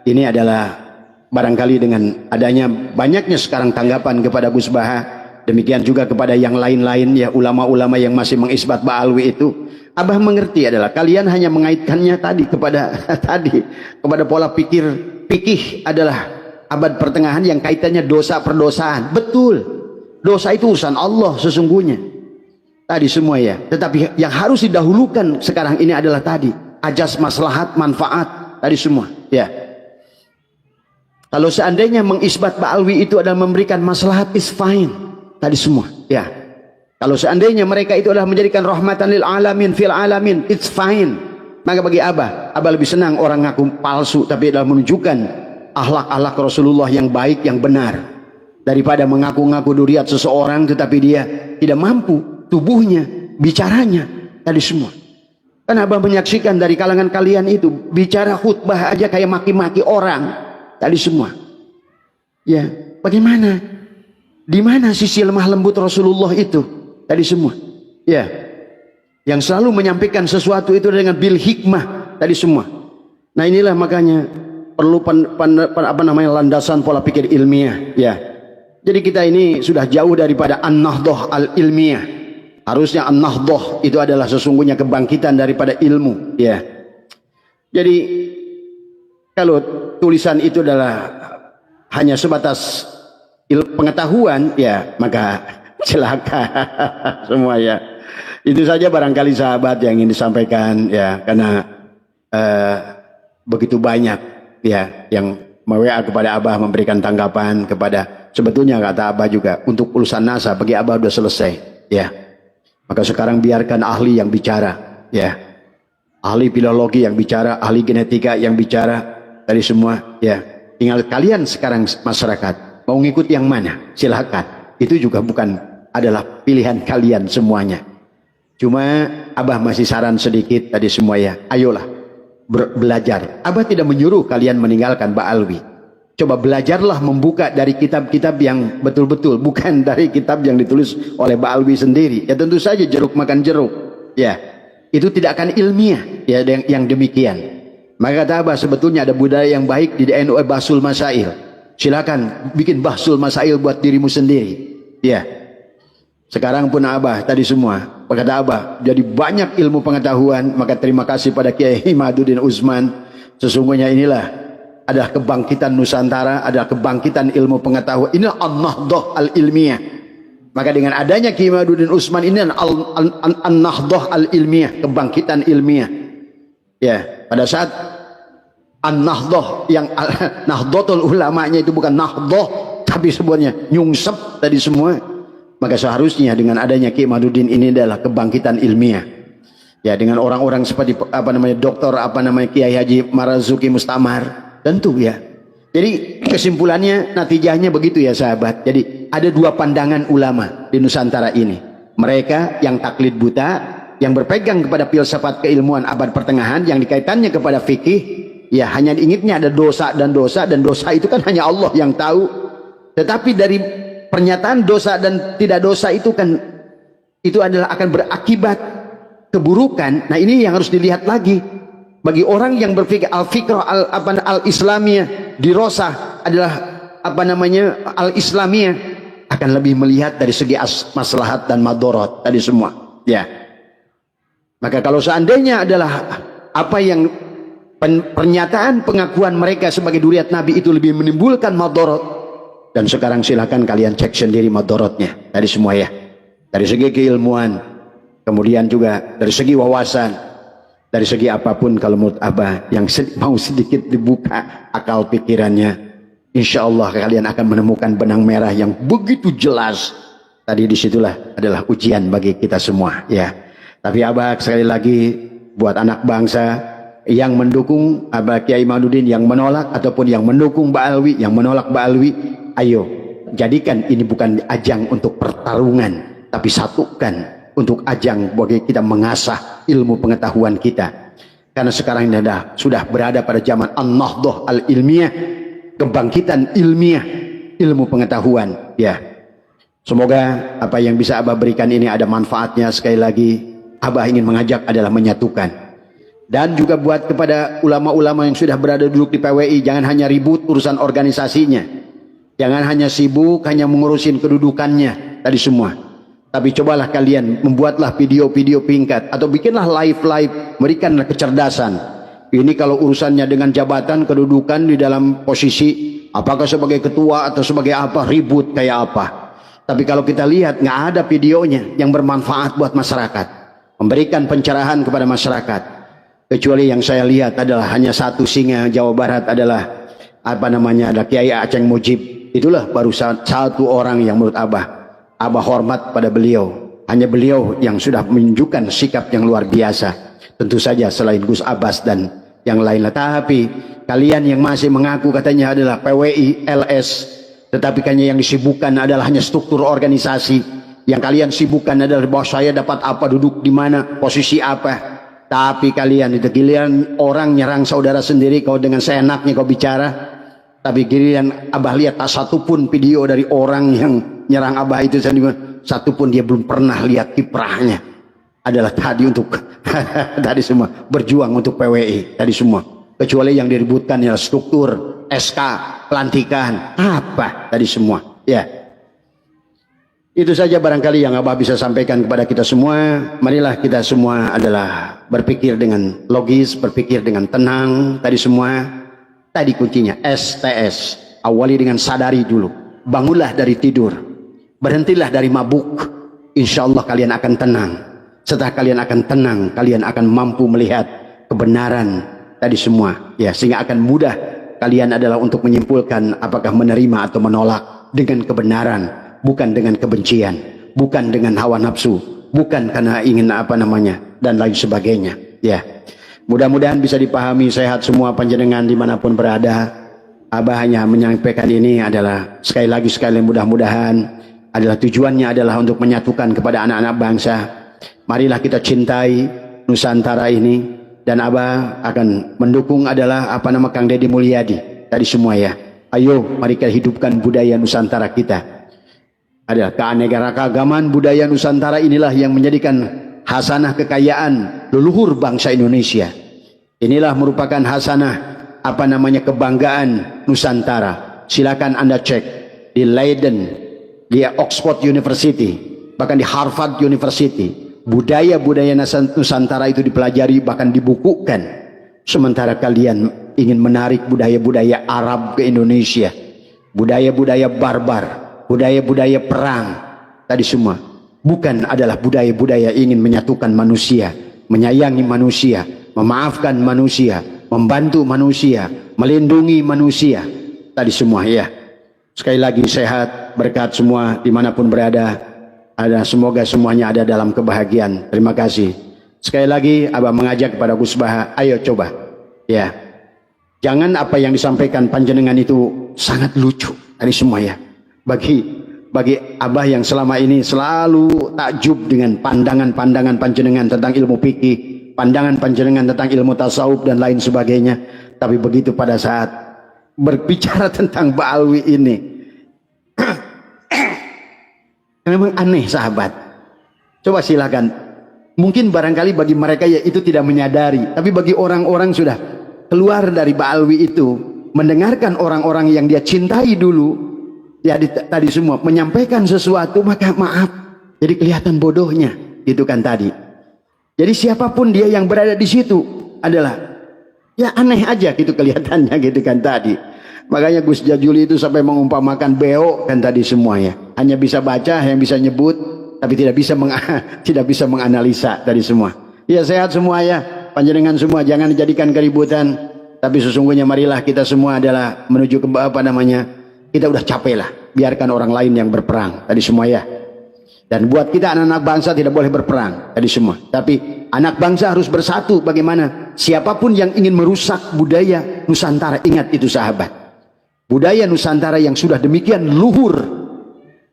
ini adalah barangkali dengan adanya banyaknya sekarang tanggapan kepada Gus Bah. Demikian juga kepada yang lain-lain ya, ulama-ulama yang masih mengisbat Ba'alwi itu. Abah mengerti adalah kalian hanya mengaitkannya kepada pola fikih adalah abad pertengahan yang kaitannya dosa perdosaan. Betul, dosa itu urusan Allah sesungguhnya tadi semua ya. Tetapi yang harus didahulukan sekarang ini adalah tadi ajas maslahat manfaat tadi semua ya. Kalau seandainya mengisbat Ba'alwi itu adalah memberikan maslahat, is fine tadi semua ya. Kalau seandainya mereka itu adalah menjadikan rahmatan lil alamin fil alamin, it's fine. Maka bagi Abah lebih senang orang ngaku palsu tapi adalah menunjukkan akhlak Rasulullah yang baik, yang benar, daripada mengaku-ngaku duriat seseorang tetapi dia tidak mampu, tubuhnya, bicaranya tadi semua. Kan Abah menyaksikan dari kalangan kalian itu bicara khutbah aja kayak maki-maki orang tadi semua ya. Bagaimana, di mana sisi lemah lembut Rasulullah itu tadi semua ya, yang selalu menyampaikan sesuatu itu dengan bil hikmah tadi semua. Nah inilah makanya perlu landasan pola pikir ilmiah, ya. Jadi kita ini sudah jauh daripada an-nahdhah al-ilmiah. Harusnya an-nahdhah itu adalah sesungguhnya kebangkitan daripada ilmu, ya. Jadi kalau tulisan itu adalah hanya sebatas pengetahuan, ya, maka celaka semua, ya. Itu saja barangkali sahabat yang ingin disampaikan, ya, karena begitu banyak, ya, yang WA kepada Abah memberikan tanggapan kepada, sebetulnya kata Abah juga untuk urusan NASA bagi Abah sudah selesai, ya. Maka sekarang biarkan ahli yang bicara, ya, ahli filologi yang bicara, ahli genetika yang bicara, dari semua, ya. Tinggal kalian sekarang masyarakat mau ngikut yang mana, silakan. Itu juga bukan adalah pilihan kalian semuanya. Cuma Abah masih saran sedikit tadi semua, ya. Ayolah belajar. Abah tidak menyuruh kalian meninggalkan Ba'alwi. Coba belajarlah membuka dari kitab-kitab yang betul-betul, bukan dari kitab yang ditulis oleh Ba'alwi sendiri. Ya tentu saja jeruk makan jeruk, ya. Itu tidak akan ilmiah, ya, yang demikian. Maka kata Abah, sebetulnya ada budaya yang baik di NU, Bahsul Masail. Silakan bikin Bahsul Masail buat dirimu sendiri, ya. Sekarang pun Abah tadi semua, kata Abah, jadi banyak ilmu pengetahuan. Maka terima kasih pada Kiai Imaduddin Utsman. Sesungguhnya inilah adalah kebangkitan Nusantara, adalah kebangkitan ilmu pengetahuan. Ini an-nahdhah al-ilmiah. Maka dengan adanya Kiai Imaduddin Utsman ini an-nahdhah al-ilmiah, kebangkitan ilmiah, ya. Pada saat an-nahdhah yang nahdlatul ulamanya itu bukan nahdhah, tapi sebenarnya nyungsep tadi semua. Maka seharusnya dengan adanya Kiai Imaduddin ini adalah kebangkitan ilmiah, ya, dengan orang-orang seperti Dr. Kiai Haji Marzuki Mustamar, tentu, ya. Jadi kesimpulannya, natijahnya begitu, ya sahabat. Jadi ada dua pandangan ulama di Nusantara ini. Mereka yang taklid buta, yang berpegang kepada filsafat keilmuan abad pertengahan yang dikaitannya kepada fikih, ya, hanya diingatnya ada dosa, dan dosa itu kan hanya Allah yang tahu. Tetapi dari pernyataan dosa dan tidak dosa itu kan, itu adalah akan berakibat keburukan. Nah, ini yang harus dilihat lagi. Bagi orang yang berpikir al-fikrah al-islamiyah dirosah adalah al-islamiyah, akan lebih melihat dari segi maslahat dan madarat tadi semua, ya. Maka kalau seandainya adalah apa yang pernyataan pengakuan mereka sebagai duriat Nabi itu lebih menimbulkan madarat, dan sekarang silakan kalian cek sendiri madaratnya dari semua, ya. Dari segi keilmuan, kemudian juga dari segi wawasan, dari segi apapun, kalau menurut Abah yang mau sedikit dibuka akal pikirannya, insya Allah kalian akan menemukan benang merah yang begitu jelas. Tadi disitulah adalah ujian bagi kita semua, ya. Tapi Abah sekali lagi buat anak bangsa yang mendukung Abah Kiai Imaduddin, yang menolak ataupun yang mendukung Ba'alwi, yang menolak Ba'alwi, ayo jadikan ini bukan ajang untuk pertarungan, tapi satukan untuk ajang bagi kita mengasah ilmu pengetahuan kita. Karena sekarang ini sudah berada pada zaman an-nahdhah al-ilmiah, kebangkitan ilmiah, ilmu pengetahuan, ya. Semoga apa yang bisa Abah berikan ini ada manfaatnya. Sekali lagi Abah ingin mengajak adalah menyatukan. Dan juga buat kepada ulama-ulama yang sudah berada duduk di PWI, jangan hanya ribut urusan organisasinya, jangan hanya sibuk hanya mengurusin kedudukannya tadi semua. Tapi cobalah kalian membuatlah video-video singkat atau bikinlah live, berikanlah kecerdasan. Ini kalau urusannya dengan jabatan, kedudukan di dalam posisi, apakah sebagai ketua atau sebagai apa, ribut kayak apa. Tapi kalau kita lihat nggak ada videonya yang bermanfaat buat masyarakat, memberikan pencerahan kepada masyarakat. Kecuali yang saya lihat adalah hanya satu singa Jawa Barat adalah ada Kiai Aceng Mujib. Itulah baru satu orang yang menurut Abah hormat pada beliau. Hanya beliau yang sudah menunjukkan sikap yang luar biasa. Tentu saja selain Gus Abbas dan yang lainnya. Tapi kalian yang masih mengaku katanya adalah PWI, LS, tetapi kayaknya yang disibukkan adalah hanya struktur organisasi. Yang kalian sibukkan adalah bahwa saya dapat apa, duduk di mana, posisi apa. Tapi kalian itu giliran orang nyerang saudara sendiri, kau dengan seenaknya kau bicara. Tapi giliran Abah lihat tak satu pun video dari orang yang nyerang Abah itu sendiri, satu pun dia belum pernah lihat kiprahnya. Adalah tadi untuk tadi semua berjuang untuk PWI tadi semua. kecuali yang diributkan ya struktur, SK, pelantikan, apa tadi semua. Ya, itu saja barangkali yang Abah bisa sampaikan kepada kita semua. Marilah kita semua adalah berpikir dengan logis, berpikir dengan tenang. Tadi semua, tadi kuncinya STS. Awali dengan sadari dulu. Bangunlah dari tidur. Berhentilah dari mabuk. Insya Allah kalian akan tenang. Setelah kalian akan tenang, kalian akan mampu melihat kebenaran tadi semua. Ya, sehingga akan mudah kalian adalah untuk menyimpulkan apakah menerima atau menolak dengan kebenaran. Bukan dengan kebencian, bukan dengan hawa nafsu, bukan karena ingin apa namanya dan lain sebagainya. Ya, mudah-mudahan bisa dipahami. Sehat semua panjenengan dimanapun berada. Abah hanya menyampaikan ini adalah sekali mudah-mudahan adalah tujuannya adalah untuk menyatukan kepada anak-anak bangsa. Marilah kita cintai Nusantara ini, dan Abah akan mendukung adalah apa nama Kang Deddy Mulyadi tadi semua ya. Ayo mari kita hidupkan budaya Nusantara kita. Adalah keanekaragaman budaya Nusantara inilah yang menjadikan hasanah kekayaan leluhur bangsa Indonesia. Inilah merupakan hasanah apa namanya kebanggaan Nusantara. Silakan Anda cek di Leiden, di Oxford University, bahkan di Harvard University. Budaya-budaya Nusantara itu dipelajari, bahkan dibukukan. Sementara kalian ingin menarik budaya-budaya Arab ke Indonesia, budaya-budaya barbar, budaya-budaya perang tadi semua bukan adalah budaya-budaya ingin menyatukan manusia, menyayangi manusia, memaafkan manusia, membantu manusia, melindungi manusia tadi semua ya. Sekali lagi sehat, berkat semua dimanapun berada, ada semoga semuanya ada dalam kebahagiaan. Terima kasih. Sekali lagi Abah mengajak kepada Gus Baha, ayo coba ya, jangan apa yang disampaikan panjenengan itu sangat lucu tadi semua ya. Bagi Abah yang selama ini selalu takjub dengan pandangan-pandangan panjenengan tentang ilmu fikih, pandangan panjenengan tentang ilmu tasawuf dan lain sebagainya. Tapi begitu pada saat berbicara tentang Ba'alwi ini, memang aneh sahabat. Coba silakan. Mungkin barangkali bagi mereka ya itu tidak menyadari, tapi bagi orang-orang sudah keluar dari Ba'alwi itu, mendengarkan orang-orang yang dia cintai dulu. Ya tadi semua menyampaikan sesuatu, maka maaf jadi kelihatan bodohnya itu kan tadi. Jadi siapapun dia yang berada di situ adalah ya aneh aja gitu kelihatannya gitu kan tadi. Makanya Gus Jajuli itu sampai mengumpamakan beo kan tadi semua ya, hanya bisa baca, yang bisa nyebut, tapi tidak bisa menganalisa tadi semua. Ya sehat semua ya panjenengan semua, jangan dijadikan keributan, tapi sesungguhnya marilah kita semua adalah menuju ke apa namanya, kita udah capek lah, biarkan orang lain yang berperang tadi semua ya. Dan buat kita anak-anak bangsa tidak boleh berperang tadi semua, tapi anak bangsa harus bersatu. Bagaimana? Siapapun yang ingin merusak budaya Nusantara, ingat itu sahabat, budaya Nusantara yang sudah demikian luhur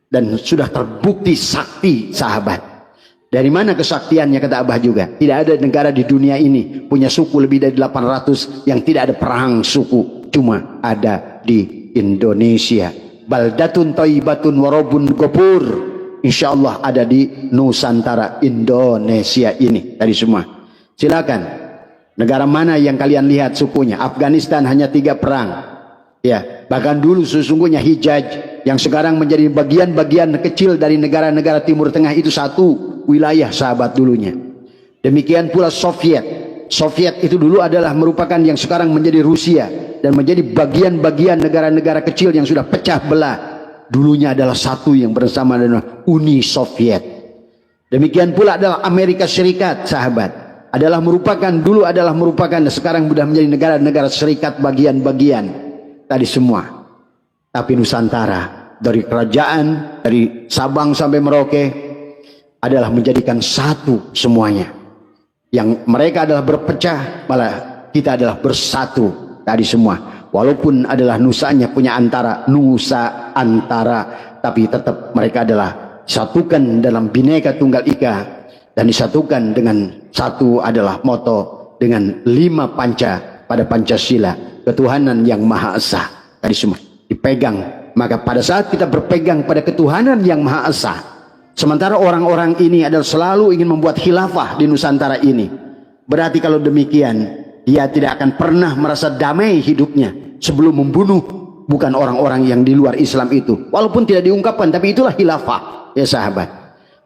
dan sudah terbukti sakti sahabat. Dari mana kesaktiannya kata Abah juga? Tidak ada negara di dunia ini punya suku lebih dari 800 yang tidak ada perang suku, cuma ada di Indonesia. Baldatun thayyibatun warabun ghafur, insyaallah ada di Nusantara Indonesia ini tadi semua. Silakan, negara mana yang kalian lihat sukunya? Afghanistan hanya 3 perang ya, bahkan dulu sesungguhnya Hijaz yang sekarang menjadi bagian-bagian kecil dari negara-negara Timur Tengah itu satu wilayah sahabat dulunya. Demikian pula Soviet itu dulu adalah merupakan yang sekarang menjadi Rusia dan menjadi bagian-bagian negara-negara kecil yang sudah pecah belah. Dulunya adalah satu yang bersama dengan Uni Soviet. Demikian pula adalah Amerika Serikat sahabat, adalah merupakan dulu adalah merupakan sekarang sudah menjadi negara-negara serikat bagian-bagian tadi semua. Tapi Nusantara dari kerajaan dari Sabang sampai Merauke adalah menjadikan satu semuanya. Yang mereka adalah berpecah, malah kita adalah bersatu tadi semua. Walaupun adalah nusanya punya nusa antara, tapi tetap mereka adalah satukan dalam Bhinneka Tunggal Ika, dan disatukan dengan satu adalah moto dengan 5 panca pada Pancasila, ketuhanan yang Maha Esa tadi semua dipegang. Maka pada saat kita berpegang pada ketuhanan yang Maha Esa, sementara orang-orang ini adalah selalu ingin membuat khilafah di Nusantara ini, berarti kalau demikian Dia tidak akan pernah merasa damai hidupnya sebelum membunuh bukan orang-orang yang di luar Islam itu. Walaupun tidak diungkapkan, tapi itulah khilafah, ya sahabat.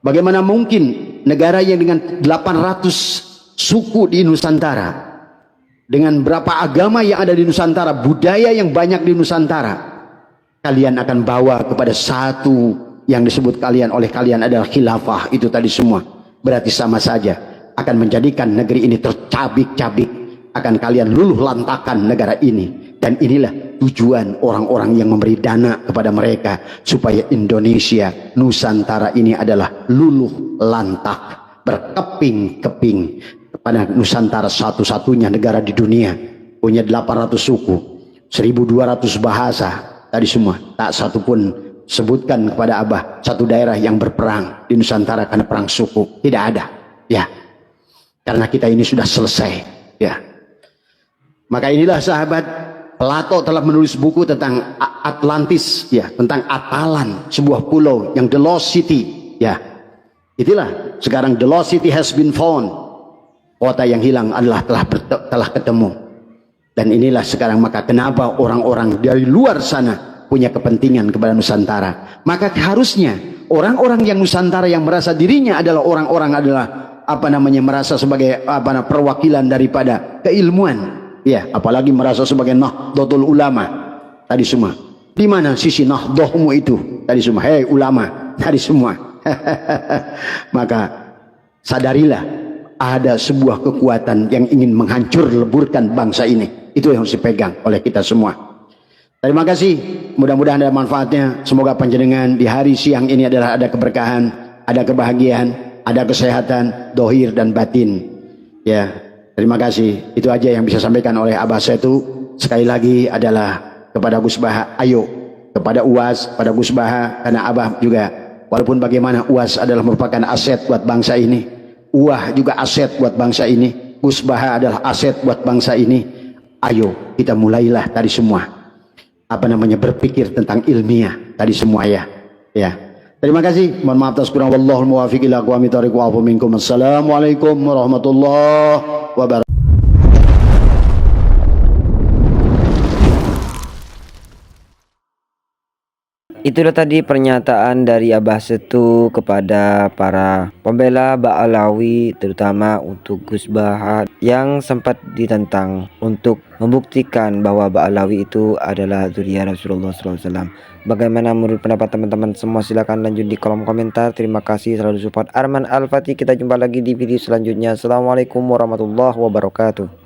Bagaimana mungkin negara yang dengan 800 suku di Nusantara, dengan berapa agama yang ada di Nusantara, budaya yang banyak di Nusantara, kalian akan bawa kepada satu yang disebut oleh kalian adalah khilafah itu tadi semua. Berarti sama saja akan menjadikan negeri ini tercabik-cabik, akan kalian luluh lantakan negara ini. Dan inilah tujuan orang-orang yang memberi dana kepada mereka, supaya Indonesia, Nusantara ini adalah luluh lantak, berkeping-keping. Pada Nusantara satu-satunya negara di dunia punya 800 suku, 1200 bahasa tadi semua. Tak satu pun sebutkan kepada Abah satu daerah yang berperang di Nusantara karena perang suku. Tidak ada, ya, karena kita ini sudah selesai, ya. Maka inilah sahabat, Plato telah menulis buku tentang Atlantis, ya, tentang Atalan, sebuah pulau yang the lost city, ya. Itulah sekarang the lost city has been found. Kota yang hilang adalah telah ketemu. Dan inilah sekarang, maka kenapa orang-orang dari luar sana punya kepentingan kepada Nusantara. Maka harusnya orang-orang yang Nusantara yang merasa dirinya adalah orang-orang adalah merasa sebagai perwakilan daripada keilmuan, ya, apalagi merasa sebagai Nahdlatul Ulama tadi semua. Di mana sisi Nahdlahmu itu tadi semua? Hei ulama tadi semua. Maka sadarilah ada sebuah kekuatan yang ingin menghancur leburkan bangsa ini. Itu yang harus dipegang oleh kita semua. Terima kasih, mudah-mudahan ada manfaatnya. Semoga panjenengan di hari siang ini adalah ada keberkahan, ada kebahagiaan, ada kesehatan dohir dan batin, ya. Terima kasih. Itu aja yang bisa sampaikan oleh Abah Setu. Sekali lagi adalah kepada Gus Baha, ayo, kepada UAS, pada Gus Baha, karena Abah juga, walaupun bagaimana UAS adalah merupakan aset buat bangsa ini, UAH juga aset buat bangsa ini, Gus Baha adalah aset buat bangsa ini. Ayo kita mulailah tadi semua berpikir tentang ilmiah tadi semua, ya. Ya. Terima kasih. Mohon maaf atas kurang, wallahul muwaffiq ila aqwamit thoriq wa afu minkum. Assalamualaikum warahmatullahi wabarakatuh. Itulah tadi pernyataan dari Abah Setu kepada para pembela Ba'alawi, terutama untuk Gus Baha yang sempat ditentang untuk membuktikan bahwa Ba'alawi itu adalah zuriat Rasulullah SAW. Bagaimana menurut pendapat teman-teman semua? Silahkan lanjut di kolom komentar. Terima kasih selalu support Arman Al-Fatih. Kita jumpa lagi di video selanjutnya. Assalamualaikum warahmatullahi wabarakatuh.